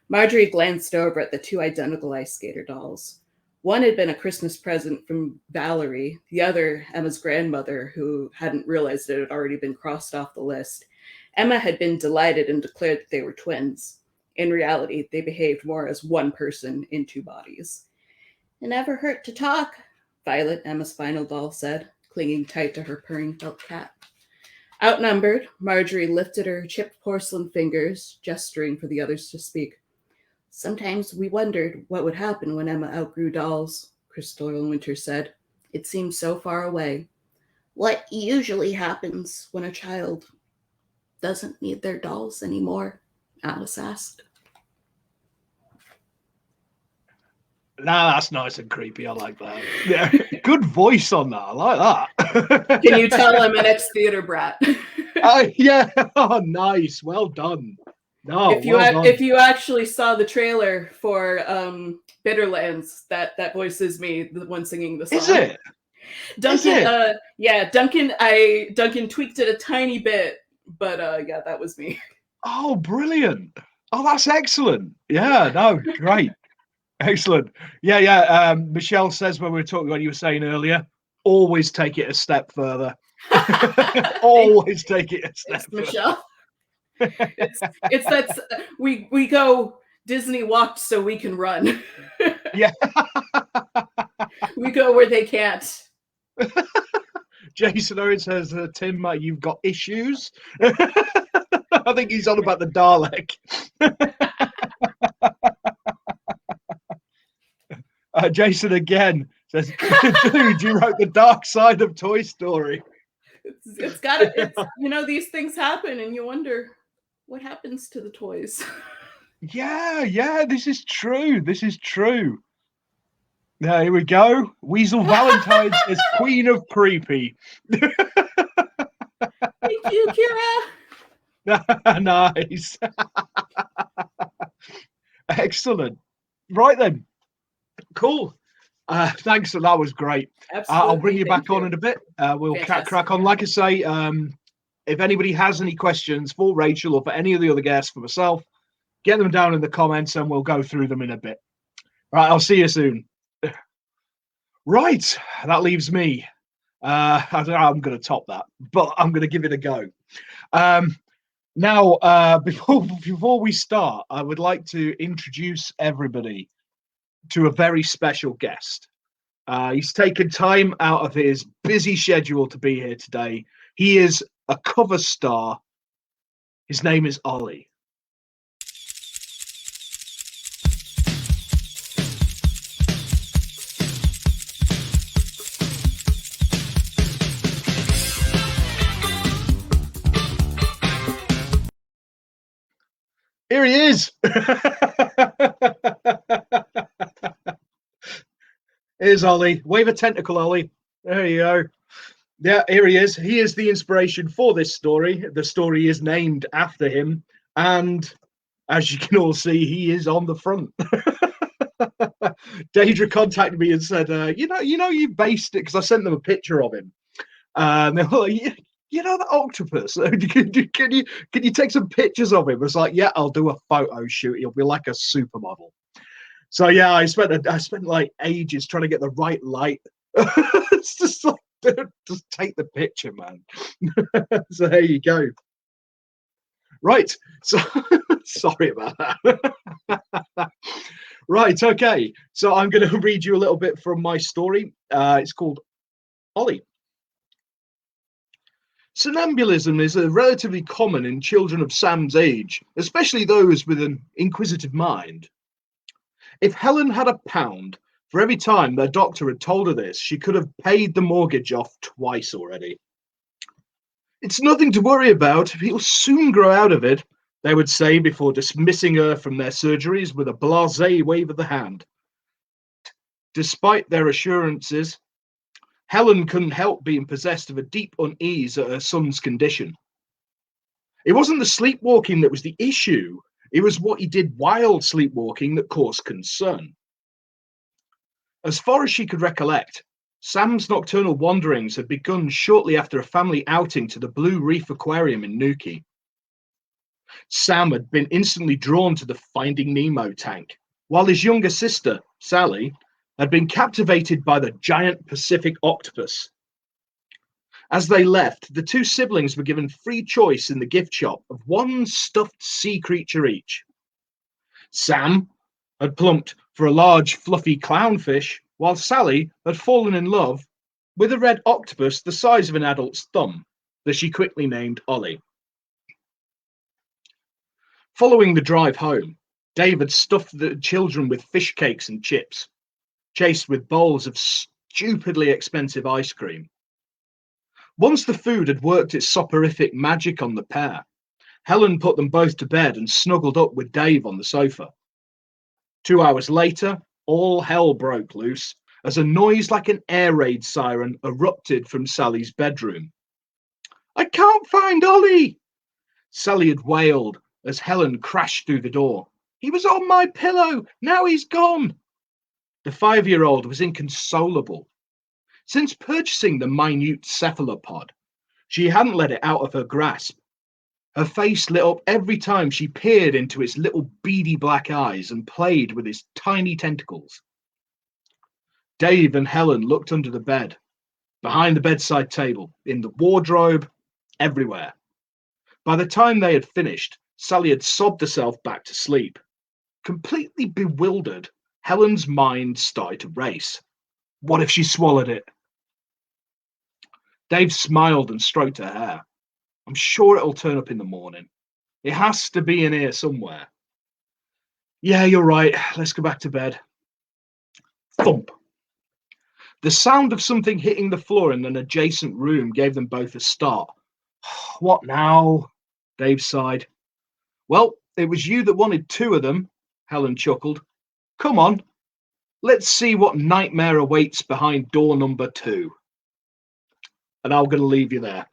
Marjorie glanced over at the two identical ice skater dolls. One had been a Christmas present from Valerie, the other Emma's grandmother, who hadn't realized it had already been crossed off the list. Emma had been delighted and declared that they were twins. In reality, they behaved more as one person in two bodies. "It never hurt to talk," Violet, Emma's final doll, said, clinging tight to her purring felt cat. Outnumbered, Marjorie lifted her chipped porcelain fingers, gesturing for the others to speak. "Sometimes we wondered what would happen when Emma outgrew dolls," Crystal and Winter said. "It seemed so far away." "What usually happens when a child doesn't need their dolls anymore?" Alice asked. Nah, that's nice and creepy. I like that. Yeah, good voice on that. I like that. Can you tell I'm an ex-theater brat? Yeah. Oh, nice. Well done. No, if you actually saw the trailer for Bitterlands, that voice is me, the one singing the song. Is it? Duncan, Duncan tweaked it a tiny bit, but yeah, that was me. Oh, brilliant. Oh, that's excellent. Yeah, no, great. Excellent. Yeah. Michelle says when we were talking what you were saying earlier, always take it a step further. Always take it a step further. Michelle. It's that we go Disney walked so we can run. Yeah. We go where they can't. Jason Owen says, Tim, you've got issues. I think he's on about the Dalek. Jason again says, dude, you wrote the dark side of Toy Story. It's got to, these things happen and you wonder. what happens to the toys? Yeah, this is true. Now, here we go. Weasel Valentine is Queen of Creepy. Thank you, Kira. Nice. Excellent. Right then. Cool. Thanks. That was great. I'll bring you back on in a bit. We'll crack on. Like I say, if anybody has any questions for Rachel or for any of the other guests, for myself, get them down in the comments and we'll go through them in a bit. Right. I'll see you soon. Right, that leaves me. I don't know how I'm going to top that, but I'm going to give it a go. Now, before we start, I would like to introduce everybody to a very special guest. He's taken time out of his busy schedule to be here today. He is a cover star. His name is Ollie. Here he is. Here's Ollie. Wave a tentacle, Ollie. There you go. Yeah, here he is. He is the inspiration for this story. The story is named after him. And as you can all see, he is on the front. Deidre contacted me and said, you based it, because I sent them a picture of him. They were like, you know that octopus? Can you take some pictures of him? I was like, yeah, I'll do a photo shoot. He'll be like a supermodel. So yeah, I spent like ages trying to get the right light. It's just like, dude, just take the picture, man. So there you go. Right. So sorry about that. Right. Okay. So I'm going to read you a little bit from my story. It's called Ollie. Somnambulism is relatively common in children of Sam's age, especially those with an inquisitive mind. If Helen had £1 for every time their doctor had told her this, she could have paid the mortgage off twice already. It's nothing to worry about. He'll soon grow out of it, they would say before dismissing her from their surgeries with a blasé wave of the hand. Despite their assurances, Helen couldn't help being possessed of a deep unease at her son's condition. It wasn't the sleepwalking that was the issue. It was what he did while sleepwalking that caused concern. As far as she could recollect, Sam's nocturnal wanderings had begun shortly after a family outing to the Blue Reef Aquarium in Newquay. Sam had been instantly drawn to the Finding Nemo tank, while his younger sister, Sally, had been captivated by the giant Pacific octopus. As they left, the two siblings were given free choice in the gift shop of one stuffed sea creature each. Sam had plumped for a large, fluffy clownfish, while Sally had fallen in love with a red octopus the size of an adult's thumb, that she quickly named Ollie. Following the drive home, Dave had stuffed the children with fish cakes and chips, chased with bowls of stupidly expensive ice cream. Once the food had worked its soporific magic on the pair, Helen put them both to bed and snuggled up with Dave on the sofa. 2 hours later, all hell broke loose as a noise like an air raid siren erupted from Sally's bedroom. "I can't find Ollie!" Sally had wailed as Helen crashed through the door. "He was on my pillow! Now he's gone!" The 5-year-old was inconsolable. Since purchasing the minute cephalopod, she hadn't let it out of her grasp. Her face lit up every time she peered into its little beady black eyes and played with its tiny tentacles. Dave and Helen looked under the bed, behind the bedside table, in the wardrobe, everywhere. By the time they had finished, Sally had sobbed herself back to sleep. Completely bewildered, Helen's mind started to race. What if she swallowed it? Dave smiled and stroked her hair. "I'm sure it'll turn up in the morning. It has to be in here somewhere." "Yeah, you're right. Let's go back to bed." Thump. The sound of something hitting the floor in an adjacent room gave them both a start. "What now?" Dave sighed. Well, it was you that wanted 2 of them, Helen chuckled. Come on, let's see what nightmare awaits behind door number 2. And I'm going to leave you there.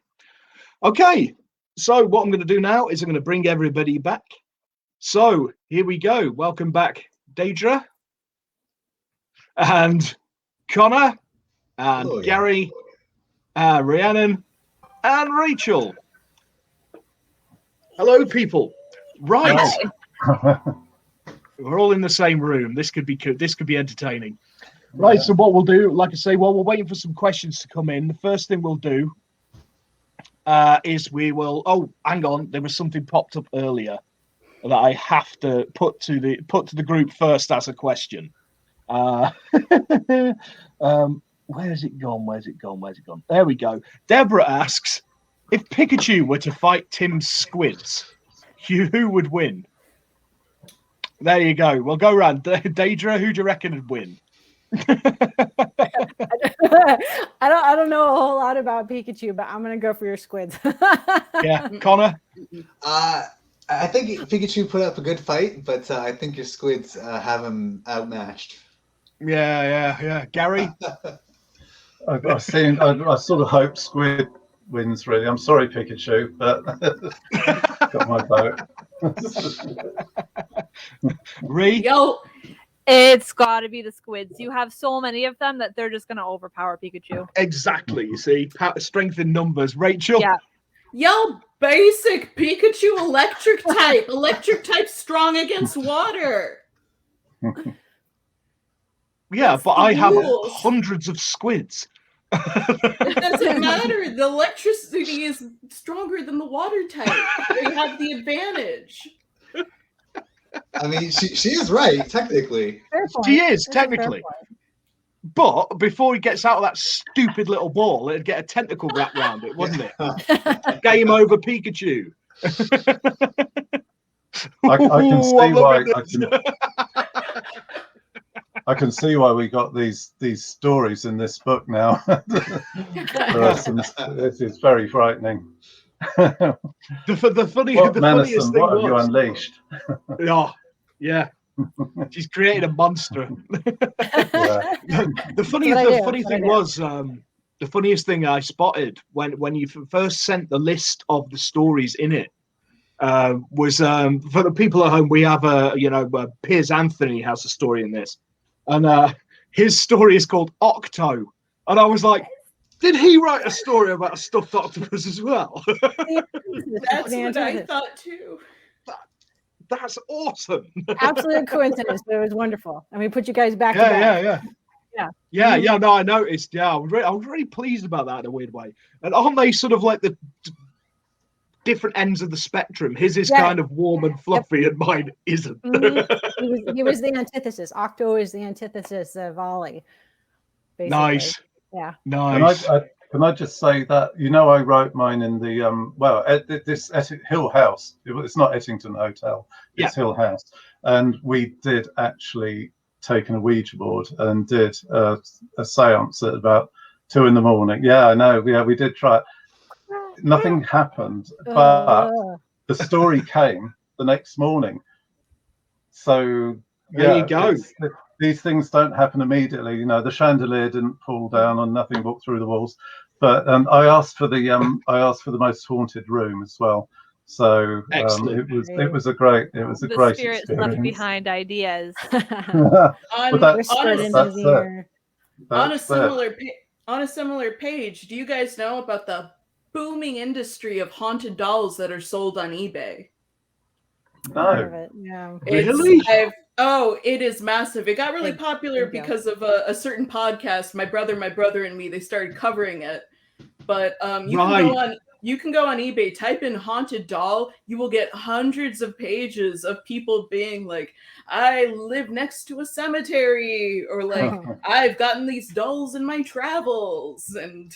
Okay, so what I'm going to do now is I'm going to bring everybody back. So here we go. Welcome back, Deidre and Connor and Gary, Rhiannon and Rachel. Hello, people. Right. We're all in the same room. This could be entertaining. Right, so what we'll do, like I say, while we're waiting for some questions to come in, the first thing we'll do is we will. Oh, hang on, there was something popped up earlier that I have to put to the group first as a question. Where's it gone? There we go. Deborah asks, if Pikachu were to fight Tim's squids, who would win? There you go. We'll go around. Deidre, who do you reckon would win? I don't know a whole lot about Pikachu, but I'm gonna go for your squids. Yeah, Connor. I think Pikachu put up a good fight, but I think your squids have him outmatched. Yeah. Gary. I sort of hope squid wins. Really, I'm sorry, Pikachu, but got my vote. Yo, it's got to be the squids. You have so many of them that they're just going to overpower Pikachu. Exactly. You see, strength in numbers. Rachel. Yeah. Yo, basic Pikachu electric type. Electric type strong against water. Yeah, but I have hundreds of squids. It doesn't matter. The electricity is stronger than the water type. They have the advantage. I mean, she is right, technically. She is, technically. But before he gets out of that stupid little ball, it'd get a tentacle wrapped around it, wouldn't it? Game over, Pikachu. I can see why we got these stories in this book now. This is very frightening. The Mannison, what have you unleashed? Yeah. She's created a monster. The funniest thing I spotted when you first sent the list of the stories in it was for the people at home. We have Piers Anthony has a story in this, and his story is called Octo, and I was like, did he write a story about a stuffed octopus as well? That's what I thought too. That's awesome. Absolute coincidence, but it was wonderful. And we put you guys back to back. Yeah. No, I noticed. Yeah, I was really pleased about that in a weird way. And aren't they sort of like the different ends of the spectrum? His is kind of warm and fluffy, and mine isn't. He was the antithesis. Octo is the antithesis of Ollie. Basically. Nice. Yeah. Nice. Can I just say that, I wrote mine in the, this Hill House. It's not Ettington Hotel. It's Hill House. And we did actually take a Ouija board and did a seance at about 2 a.m. Yeah, I know. Yeah, we did try it. Nothing happened, but the story came the next morning. So, there you go. These things don't happen immediately. The chandelier didn't fall down and nothing walked through the walls. But I asked for the most haunted room as well. So it was a great spirits experience. Left behind ideas. On a similar page, do you guys know about the booming industry of haunted dolls that are sold on eBay? No. Really? It is massive. It got really popular because of a certain podcast. My brother and me, they started covering it. But you can go on eBay, type in haunted doll, you will get hundreds of pages of people being like, I live next to a cemetery, or like, I've gotten these dolls in my travels, and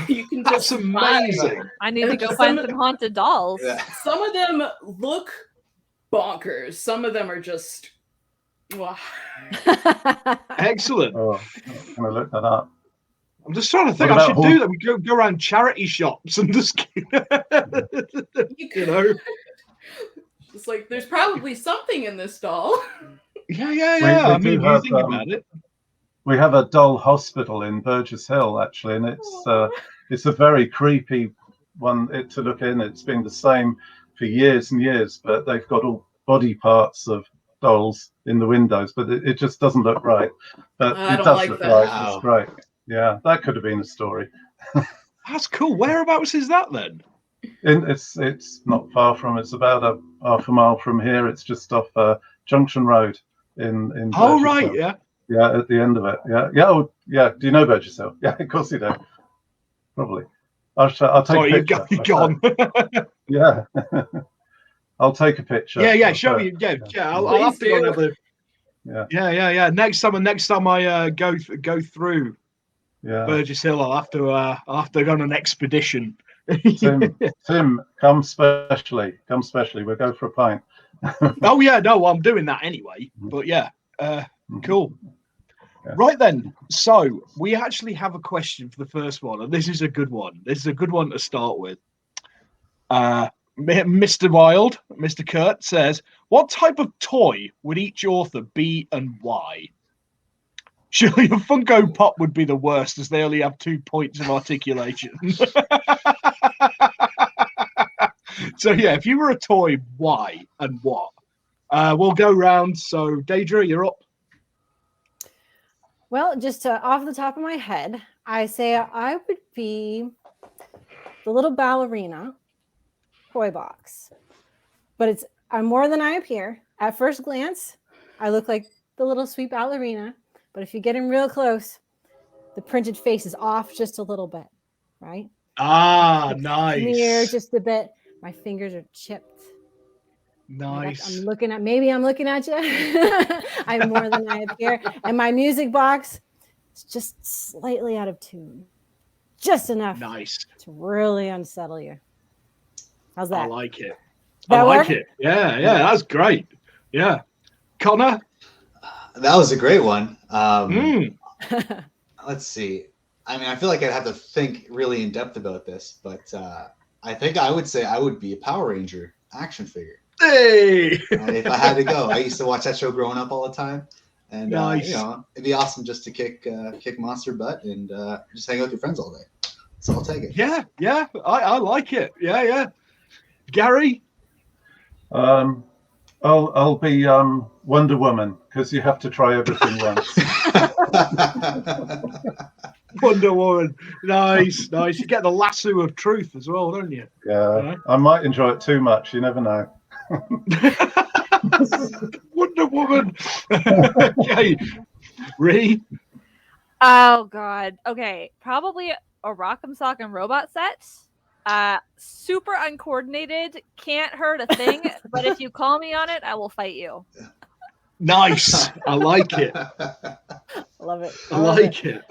you can just That's amazing. I need to go find some haunted dolls. Yeah. Some of them look bonkers. Some of them are just Excellent. Oh, I'm gonna look that up. I'm just trying to think. I should do that. We go around charity shops and just, It's like there's probably something in this doll. Yeah. I mean, you think about it. We have a doll hospital in Burgess Hill, actually, and it's a very creepy one to look in. It's been the same for years and years, but they've got all body parts of dolls in the windows, but it just doesn't look right. But it does look right. Wow. It's great. Yeah, that could have been a story. That's cool. Whereabouts is that then? It's not far from. It's about a half a mile from here. It's just off Junction Road in. Oh right, Hill. yeah. Yeah, at the end of it. Yeah. Oh, yeah. Do you know Burgess Hill? Yeah, of course you do. Probably. I'll take a picture. You've gone. Yeah. I'll take a picture. Yeah. Show me. Yeah. I'll have to go another. Yeah. Next time I go through Burgess Hill, I'll have to go on an expedition. Tim, come specially. We'll go for a pint. Oh yeah, no, I'm doing that anyway. But yeah, cool. Yeah. Right then, so we actually have a question for the first one, and this is a good one. This is a good one to start with. Mr. Wild, Mr. Kurt says, what type of toy would each author be and why? Surely a Funko Pop would be the worst, as they only have 2 points of articulation. So yeah, if you were a toy, why and what? We'll go round. So Deidre, you're up. Well, just off the top of my head, I say I would be the little ballerina toy box. But I'm more than I appear. At first glance, I look like the little sweet ballerina. But if you get in real close, the printed face is off just a little bit, right? Ah, nice. Near just a bit. My fingers are chipped. Nice. I'm looking at you. I'm more than I appear. And my music box is just slightly out of tune. Just enough. Nice. To really unsettle you. How's that? I like it. I like it. Yeah, that's great. Yeah. Connor? That was a great one. Let's see. I mean, I feel like I'd have to think really in depth about this, but I think I would say I would be a Power Ranger action figure. Hey! And if I had to go, I used to watch that show growing up all the time, and nice. It'd be awesome just to kick monster butt and just hang out with your friends all day. So I'll take it. Yeah, I like it. Yeah. Gary? I'll be Wonder Woman, because you have to try everything once. Wonder Woman, nice. You get the lasso of truth as well, don't you? Yeah. I might enjoy it too much. You never know. Wonder Woman. Okay, Rhi. Oh God. Okay, probably a Rock'em Sock'em Robot set. Super uncoordinated, can't hurt a thing, but if you call me on it, I will fight you. Nice. I like it. Love it. I like it.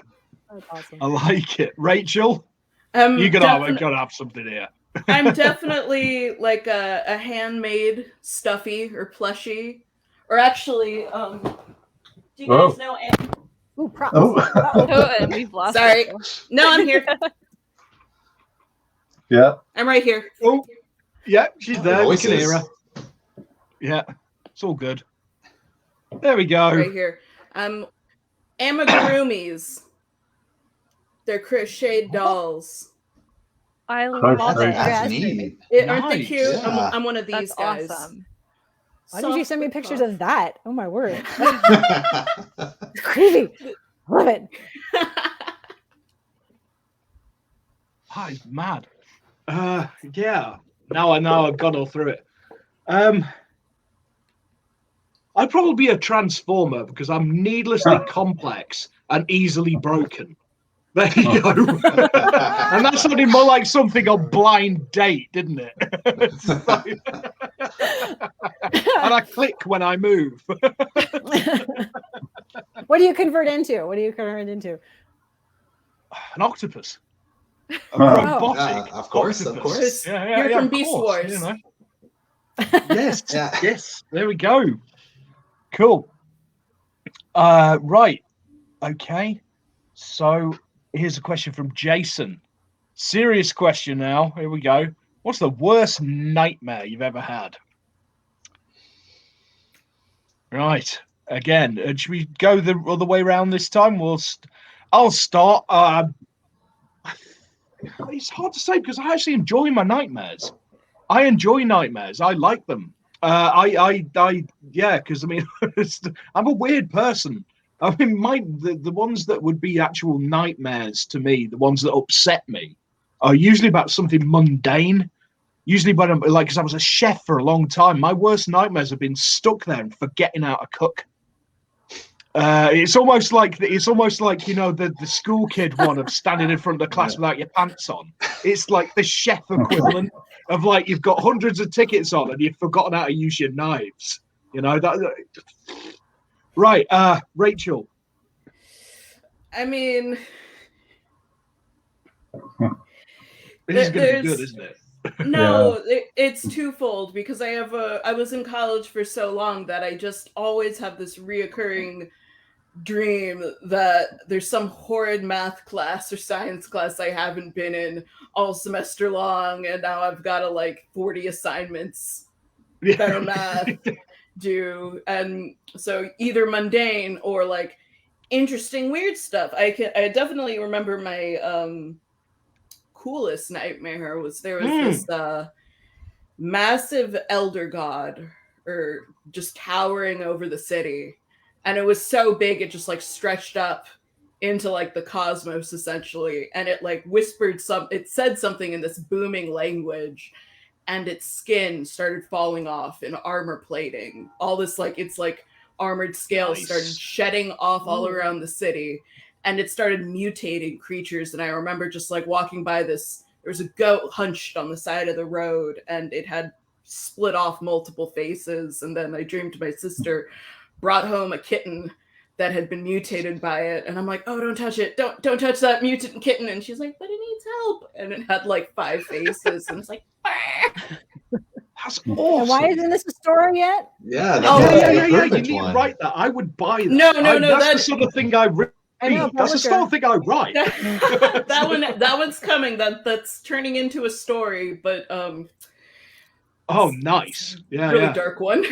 That's awesome. I like it. Rachel, you're gotta have something here. I'm definitely like a handmade stuffy or plushie. Or actually, do you guys know Ooh, props. And we've lost. Sorry. No, I'm here. Yeah. I'm right here. Oh, yeah, she's there. We can hear her. Voices. Yeah, it's all good. There we go. Right here. Amigurumis. They're crocheted dolls. I love it. That's neat. Aren't they cute? Yeah. I'm one of these guys. Awesome. Why did you send me pictures of that? Oh my word. It's creepy. Love it. Hi, mad. Yeah. Now I've gone all through it. I'd probably be a transformer because I'm needlessly complex and easily broken. There you go. And that sounded more like something on Blind Date, didn't it? And I click when I move. What do you convert into? An octopus. A robotic. Of course. Yeah, You're from Beast Wars. You know. Yes. There we go. Cool. Right. Okay. So here's a question from Jason. Serious question now. Here we go. What's the worst nightmare you've ever had? Right. Again, should we go the other way around this time? I'll start. It's hard to say because I actually enjoy my nightmares. I enjoy nightmares. I like them. Yeah, because I mean, I'm a weird person. I mean, the ones that would be actual nightmares to me, the ones that upset me, are usually about something mundane. Usually when I'm like, because I was a chef for a long time, my worst nightmares have been stuck there and forgetting how to cook. It's almost like the school kid one of standing in front of the class without your pants on. It's like the chef equivalent of like you've got hundreds of tickets on and you've forgotten how to use your knives. Right, Rachel. I mean, this is going to be good, isn't it? No, it's twofold because I was in college for so long that I just always have this reoccurring dream that there's some horrid math class or science class I haven't been in all semester long, and now I've got to 40 assignments that are math due, and so either mundane or interesting weird stuff. I definitely remember my coolest nightmare was this massive elder god or just towering over the city, and it was so big it just stretched up into the cosmos essentially, and it it said something in this booming language, and its skin started falling off in armor plating. All this its armored scales started shedding off all around the city, and it started mutating creatures. And I remember just walking by this, there was a goat hunched on the side of the road, and it had split off multiple faces. And then I dreamed my sister brought home a kitten that had been mutated by it. And I'm like, oh, don't touch it. Don't touch that mutant kitten. And she's like, but it needs help. And it had 5 faces. And it's like, that's awesome. And why isn't this a story yet? Yeah. Yeah. You need to write that. I would buy that. No. That's the sort of thing I read. That's the sort of thing I write. that one's coming. That's turning into a story, but oh, nice. Yeah, really dark one.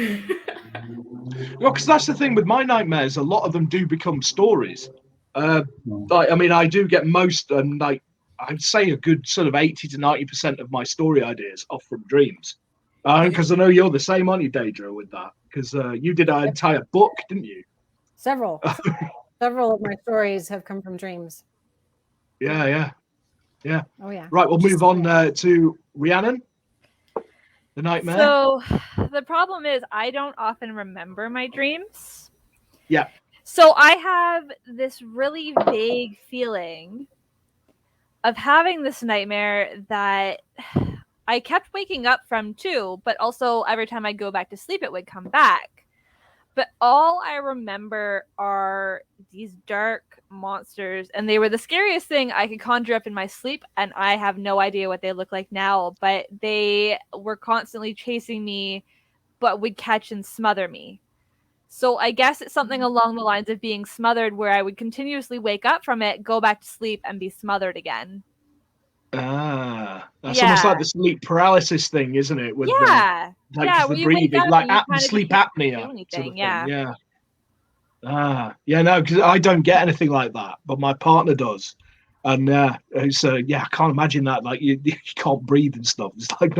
Well, because that's the thing with my nightmares. A lot of them do become stories. I mean, I do get most, I'd say a good sort of 80 to 90% of my story ideas off from dreams. Because I know you're the same, aren't you, Deidre, with that? Because you did an entire book, didn't you? Several of my stories have come from dreams. Yeah. Oh, yeah. Right, we'll move on to Rhiannon. The nightmare. So the problem is I don't often remember my dreams. Yeah. So I have this really vague feeling of having this nightmare that I kept waking up from too, but also every time I go back to sleep, it would come back. But all I remember are these dark monsters, and they were the scariest thing I could conjure up in my sleep, and I have no idea what they look like now, but they were constantly chasing me, but would catch and smother me. So I guess it's something along the lines of being smothered, where I would continuously wake up from it, go back to sleep, and be smothered again. That's almost like the sleep paralysis thing, isn't it? With the breathing, sleep apnea. Sort of thing. Yeah. No, because I don't get anything like that, but my partner does, and it's I can't imagine that. You can't breathe and stuff. It's that's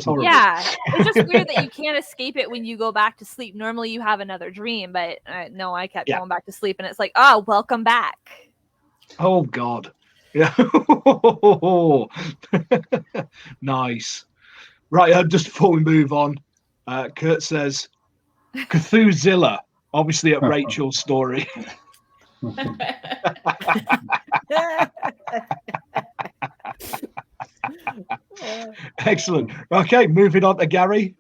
horrible. Yeah, it's just weird that you can't escape it when you go back to sleep. Normally, you have another dream, but no, I kept going back to sleep, and it's like, oh, welcome back. Oh God. Yeah. Nice. Right, just before we move on, Kurt says Cthulhuzilla, obviously at Rachel's story. Excellent. Okay, moving on to Gary.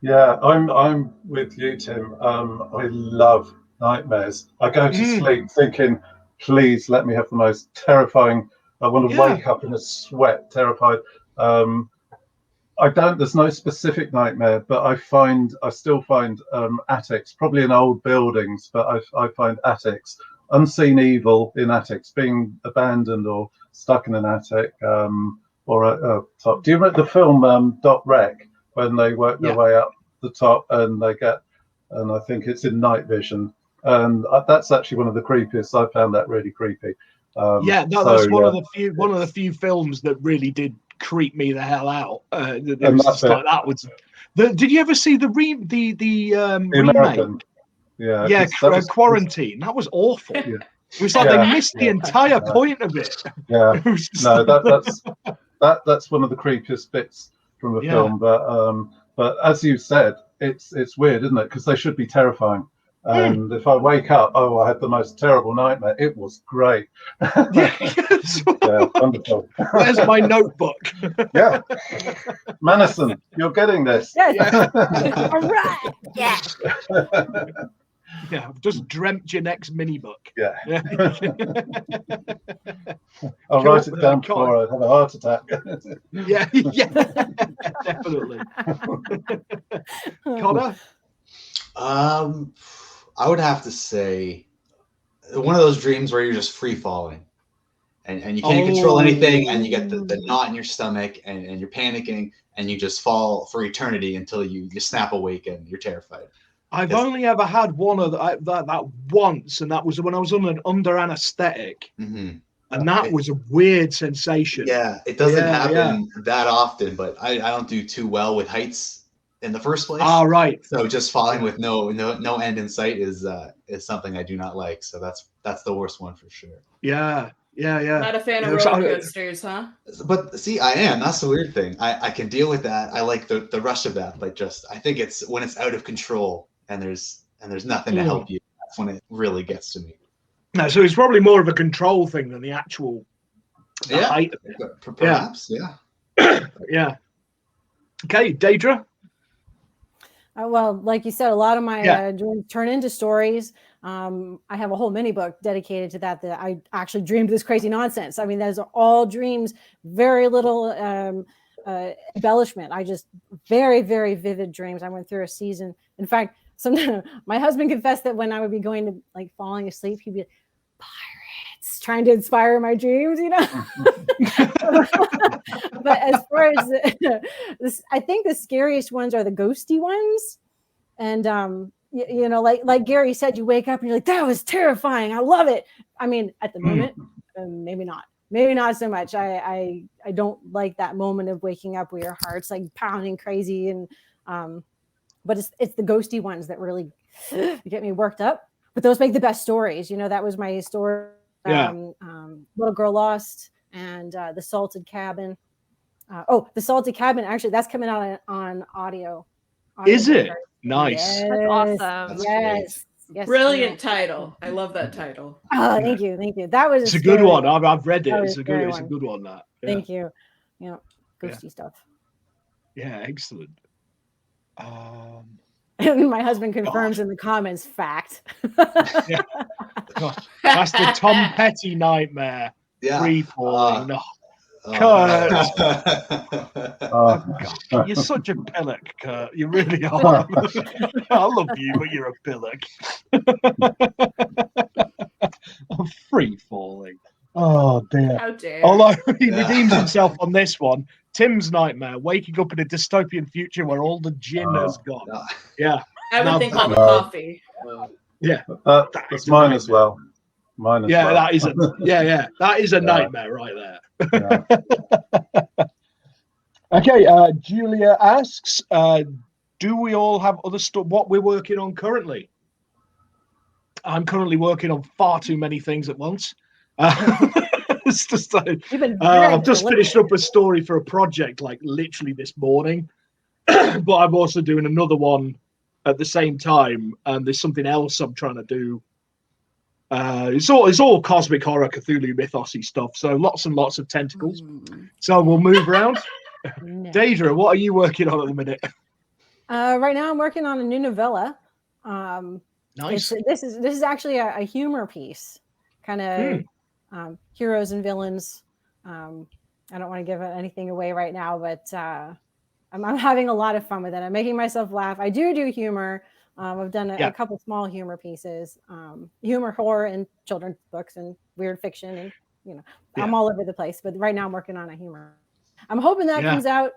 Yeah, I'm with you, Tim. I love nightmares. I go to sleep thinking, please let me have the most terrifying. I want to wake up in a sweat, terrified. There's no specific nightmare, but I still find attics, probably in old buildings, but I find attics, unseen evil in attics, being abandoned or stuck in an attic or a top. Do you remember the film Dot Rec, when they work their way up the top and they get and I think it's in night vision. And that's actually one of the creepiest. I found that really creepy. That's one of the few films that really did creep me the hell out. It was just like that was. Did you ever see the remake? Yeah, Quarantine. That was awful. Yeah. It was like they missed the entire point of it. Yeah, no, that's one of the creepiest bits from the film. But as you said, it's weird, isn't it? Because they should be terrifying. And if I wake up, I had the most terrible nightmare. It was great. Wonderful. Where's my notebook? Yeah, Mannison, you're getting this. Yeah. All right. Yeah. Yeah, I've just dreamt your next Minibook. Yeah. I'll write it down before I have a heart attack. yeah, definitely. Connor? I would have to say one of those dreams where you're just free falling and you can't control anything, and you get the knot in your stomach and you're panicking and you just fall for eternity until you snap awake and you're terrified. I've only ever had one of that once, and that was when I was under anesthetic. Mm-hmm. And that was a weird sensation. Yeah, it doesn't happen that often, but I don't do too well with heights in the first place. Oh, right. So just falling with no end in sight is something I do not like. So that's the worst one for sure. Yeah. Not a fan of roller coasters, huh? But see, I am. That's the weird thing. I can deal with that. I like the rush of that, but I think it's when it's out of control and there's nothing to help you. That's when it really gets to me. No, so it's probably more of a control thing than the actual height of it. Perhaps, yeah. Yeah. Okay, Deidre? Well, like you said, a lot of my dreams turn into stories. I have a whole mini book dedicated to that I actually dreamed this crazy nonsense. I mean, those are all dreams, very little embellishment. I just very, very vivid dreams. I went through a season. In fact, sometimes my husband confessed that when I would be going to falling asleep, he'd be like, pirates, trying to inspire my dreams, But as far as I think the scariest ones are the ghosty ones. And, like Gary said, you wake up and you're like, that was terrifying. I love it. I mean, at the moment, maybe not so much. I don't like that moment of waking up where your heart's pounding crazy. And, but it's the ghosty ones that really get me worked up. But those make the best stories. That was my story. Little Girl Lost and The Salted Cabin. The Salted Cabin, actually, that's coming out on audio. Is it? Nice. Yes. That's awesome. Yes. Brilliant title. I love that title. Oh, thank you. That was it's a good one. I've read it. It's a good one. That. Yeah. Thank you. Ghosty stuff. Yeah, excellent. And my husband confirms in the comments, fact. That's the Tom Petty nightmare. Yeah. Free falling. Kurt. You're such a pillock, Kurt. You really are. I love you, but you're a pillock. I'm free falling. Oh dear. How dare. Although he redeems himself on this one. Tim's nightmare, waking up in a dystopian future where all the gin has gone. Yeah. I would think all the coffee. Yeah. That's mine as well. That is that is a nightmare right there. Okay, Julia asks, do we all have other stuff? What we're working on currently? I'm currently working on far too many things at once. It's just I've just finished up a story for a project literally this morning, but I'm also doing another one at the same time, and there's something else I'm trying to do. It's all cosmic horror, Cthulhu mythosy stuff. So lots and lots of tentacles. So we'll move around. Deidre, what are you working on at the minute? Right now, I'm working on a new novella. Nice. This is actually a humor piece, kind of heroes and villains. I don't want to give anything away right now, but I'm having a lot of fun with it. I'm making myself laugh. I do humor. I've done a couple small humor pieces, humor, horror, and children's books and weird fiction, and I'm all over the place. But right now, I'm working on a humor. I'm hoping that comes out,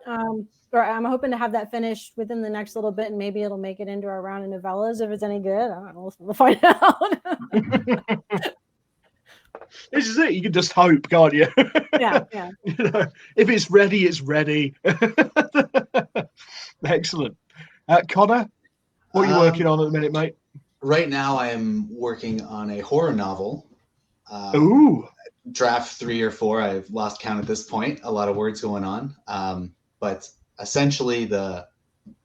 or I'm hoping to have that finished within the next little bit, and maybe it'll make it into our round of novellas if it's any good. I don't know. We'll find out. This is it. You can just hope, can't you? Yeah. If it's ready, it's ready. Excellent. Connor, what are you working on at the minute, mate? Right now, I am working on a horror novel. Ooh. Draft 3 or 4. I've lost count at this point. A lot of words going on. But essentially, the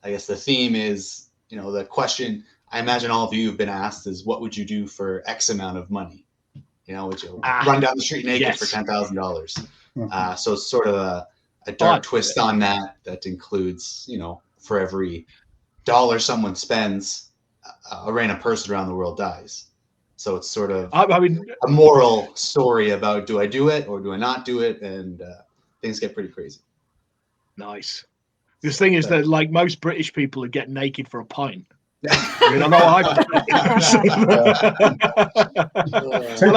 theme is, the question I imagine all of you have been asked is, what would you do for X amount of money? Would you run down the street naked for $10,000? So it's sort of a dark twist on that includes, for every dollar someone spends, a random person around the world dies. So it's sort of a moral story about, do I do it or do I not do it? And things get pretty crazy. Nice. The thing is that, like, most British people would get naked for a pint. I know I've done. So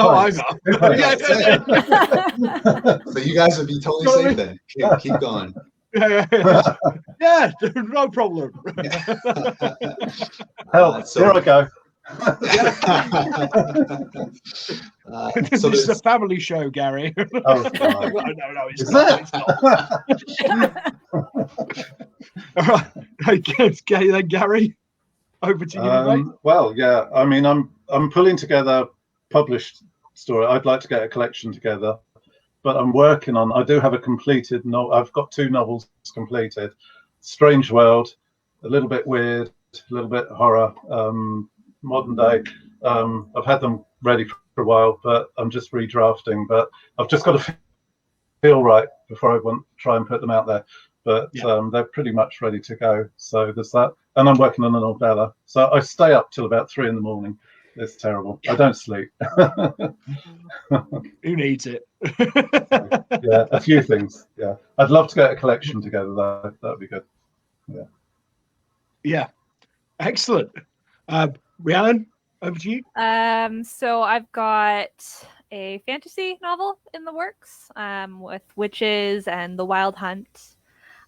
you guys would be totally safe then. Keep going. Yeah, no problem. Here I go. This is a family show, Gary. Oh, no, it's not. All right, okay, then, Gary, over to you, mate. Well, yeah, I mean, I'm pulling together published story. I'd like to get a collection together, but I'm working on. I do have a completed novel. I've got 2 novels completed. Strange World, a little bit weird, a little bit horror. Modern day. I've had them ready for a while, but I'm just redrafting. But I've just got to feel right before I try and put them out there. But they're pretty much ready to go. So there's that. And I'm working on a novella. So I stay up till about 3 a.m. It's terrible. I don't sleep. Who needs it? Yeah, a few things. Yeah, I'd love to get a collection together though. That'd be good. Yeah, excellent. Rhiannon, over to you. So I've got a fantasy novel in the works, with witches and the Wild Hunt.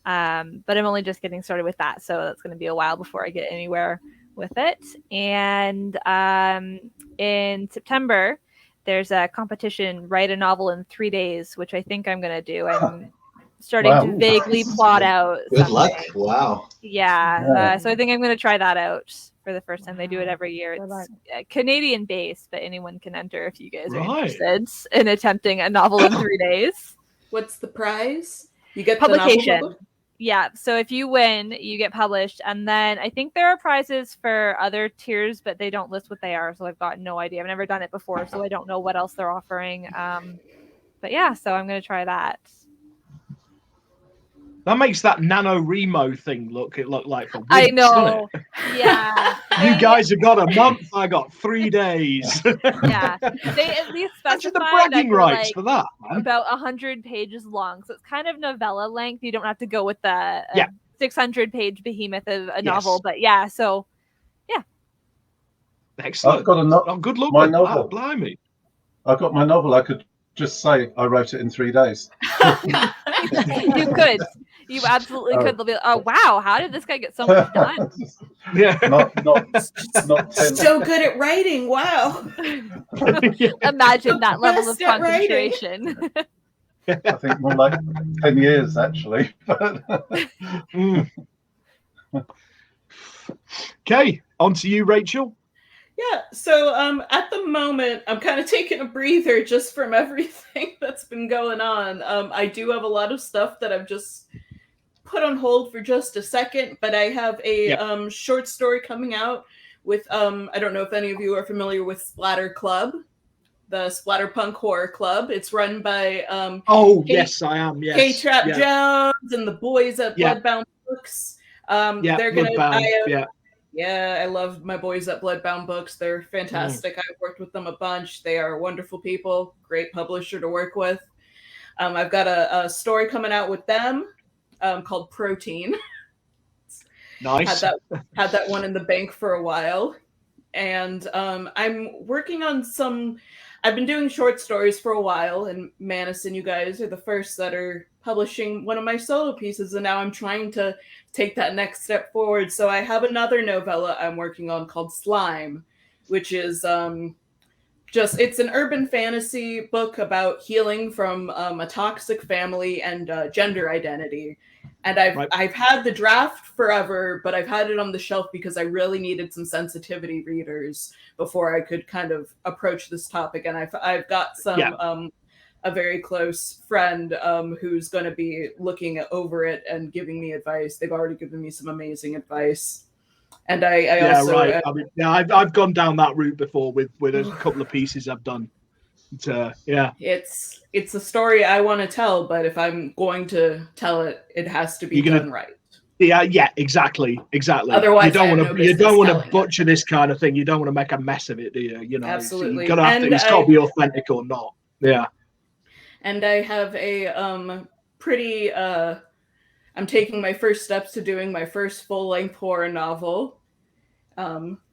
But I'm only just getting started with that, so that's going to be a while before I get anywhere with it. And in September, there's a competition, write a novel in 3 days, which I think I'm going to do. I'm starting to vaguely plot out. Good luck. Wow. Yeah. So I think I'm going to try that out for the first time. They do it every year. It's Canadian based, but anyone can enter if you guys are interested in attempting a novel in 3 days. What's the prize? You get publication. The novel? Yeah. So if you win, you get published. And then I think there are prizes for other tiers, but they don't list what they are. So I've got no idea. I've never done it before, so I don't know what else they're offering. But yeah, so I'm going to try that. That makes that NaNoWriMo thing look like for weeks, I know. Doesn't it? Yeah. You guys have got a month. I got 3 days. Yeah. They at least specify the bragging rights for that, man. About 100 pages long. So it's kind of novella length. You don't have to go with the 600-page behemoth of a novel. But yeah, so yeah. Excellent. I've got good luck my with novel. That. Blimey. I've got my novel. I could just say I wrote it in 3 days. You could. You absolutely could. They'll be like, oh wow, how did this guy get so much done? Yeah. Not 10. So good at writing. Wow. Imagine that level of concentration. I think more like 10 years actually. Okay, on to you, Rachel. Yeah, so at the moment, I'm kind of taking a breather just from everything that's been going on. I do have a lot of stuff that I've just put on hold for just a second, but I have a short story coming out with, I don't know if any of you are familiar with Splatter Club, the Splatterpunk Horror Club. It's run by yes, I am. Yes. K-Trap Jones and the boys at Bloodbound Books. They're gonna. Yeah, I love my boys at Bloodbound Books. They're fantastic. I've worked with them a bunch. They are wonderful people, great publisher to work with. I've got a story coming out with them called Protein. Nice. Had that one in the bank for a while. And I'm working on I've been doing short stories for a while, and Mannison, you guys are the first that are publishing one of my solo pieces, and now I'm trying to take that next step forward. So I have another novella I'm working on called Slime, which is it's an urban fantasy book about healing from a toxic family and gender identity. And I've had the draft forever, but I've had it on the shelf because I really needed some sensitivity readers before I could kind of approach this topic. And I've got some a very close friend who's going to be looking over it and giving me advice. They've already given me some amazing advice. And I've gone down that route before with a couple of pieces I've done. It's a story I want to tell, but if I'm going to tell it, it has to be done right. Yeah, exactly. Otherwise, you don't want to butcher this kind of thing. You don't want to make a mess of it, do you? You know, absolutely. So it's got to be authentic or not. Yeah. And I have a pretty. I'm taking my first steps to doing my first full-length horror novel.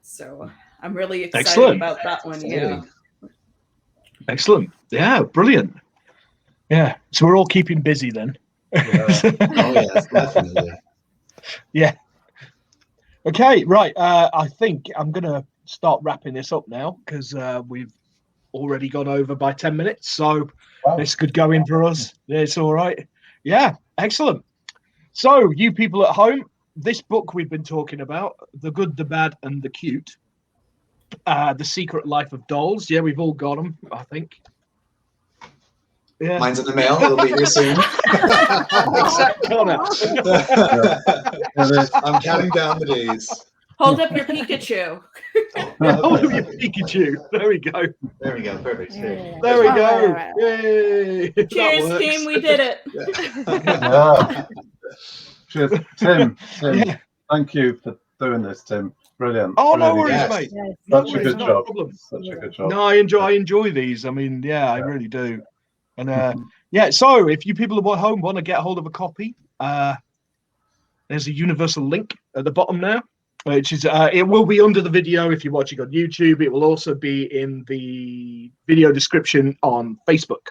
So I'm really excited about that one. Yeah. Excellent. Yeah, brilliant. Yeah. So we're all keeping busy then. Yeah. Oh yes, definitely. Yeah. Okay, right. I think I'm gonna start wrapping this up now because we've already gone over by 10 minutes. So this could go in for us. It's all right. Yeah, excellent. So you people at home, this book we've been talking about, The Good, the Bad, and the Cute. The Secret Life of Dolls. Yeah, we've all got them, I think. Yeah. Mine's in the mail. It'll be here soon. I'm counting down the days. Hold up your Pikachu. Hold up your Pikachu. There we go. There we go. Perfect. There we go. Yay. Cheers, team. We did it. Yeah. Cheers, Tim. Thank you for doing this, Tim. Brilliant. Oh, no worries, mate. Such a good job. Such a good job. No, I enjoy these. I mean, yeah, I really do. And so if you people at home want to get hold of a copy, there's a universal link at the bottom now, which is it will be under the video if you're watching on YouTube. It will also be in the video description on Facebook.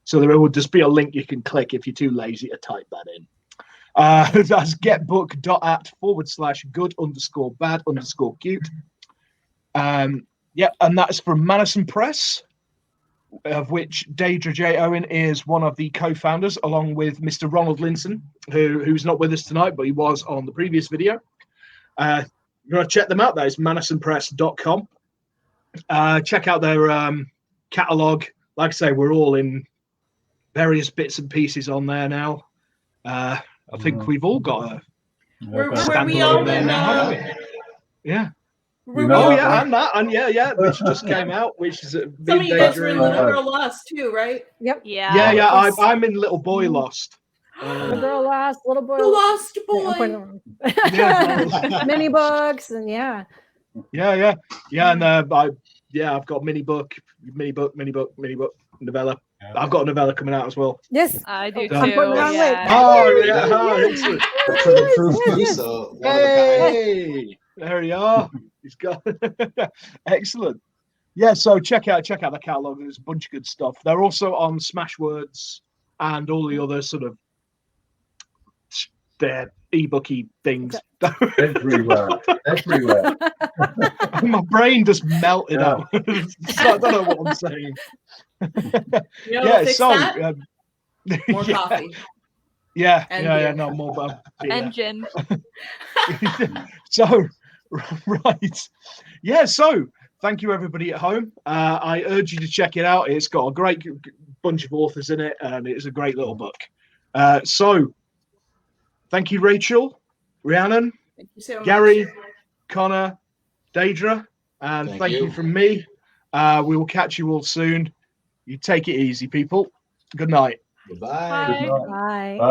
So there will just be a link you can click if you're too lazy to type that in. That's getbook.at/good_bad_cute. And that's from Mannison Press, of which Deidre J. Owen is one of the co-founders, along with Mr. Ronald Linson, who's not with us tonight, but he was on the previous video. You want to check them out. That is MannisonPress.com. Check out their catalogue. Like I say, we're all in various bits and pieces on there now. I think we've all got a standalone there now, haven't we? Yeah. And that, and which just came out, which is some of you guys were in Little Girl Lost too, right? Yep. Yeah. I'm in Little Boy Lost. Little Girl Lost, Little Boy. The Lost Boy. Minibooks and Yeah, and I've got Minibook novella. I've got a novella coming out as well. Yes, I do too. Excellent. For the proof too, so hey, there you are. He's got excellent. Yeah, so check out the catalogue. There's a bunch of good stuff. They're also on Smashwords and all the other sort of their e-booky things. Everywhere. My brain just melted out. So I don't know what I'm saying. More coffee. No more engine. So thank you everybody at home. I urge you to check it out. It's got a great bunch of authors in it, and it's a great little book. So thank you, Rachel, Rhiannon, thank you so much. Gary, Connor, Deidre, and thank you from me. We will catch you all soon. You take it easy, people. Good night. Goodbye. Bye. Bye.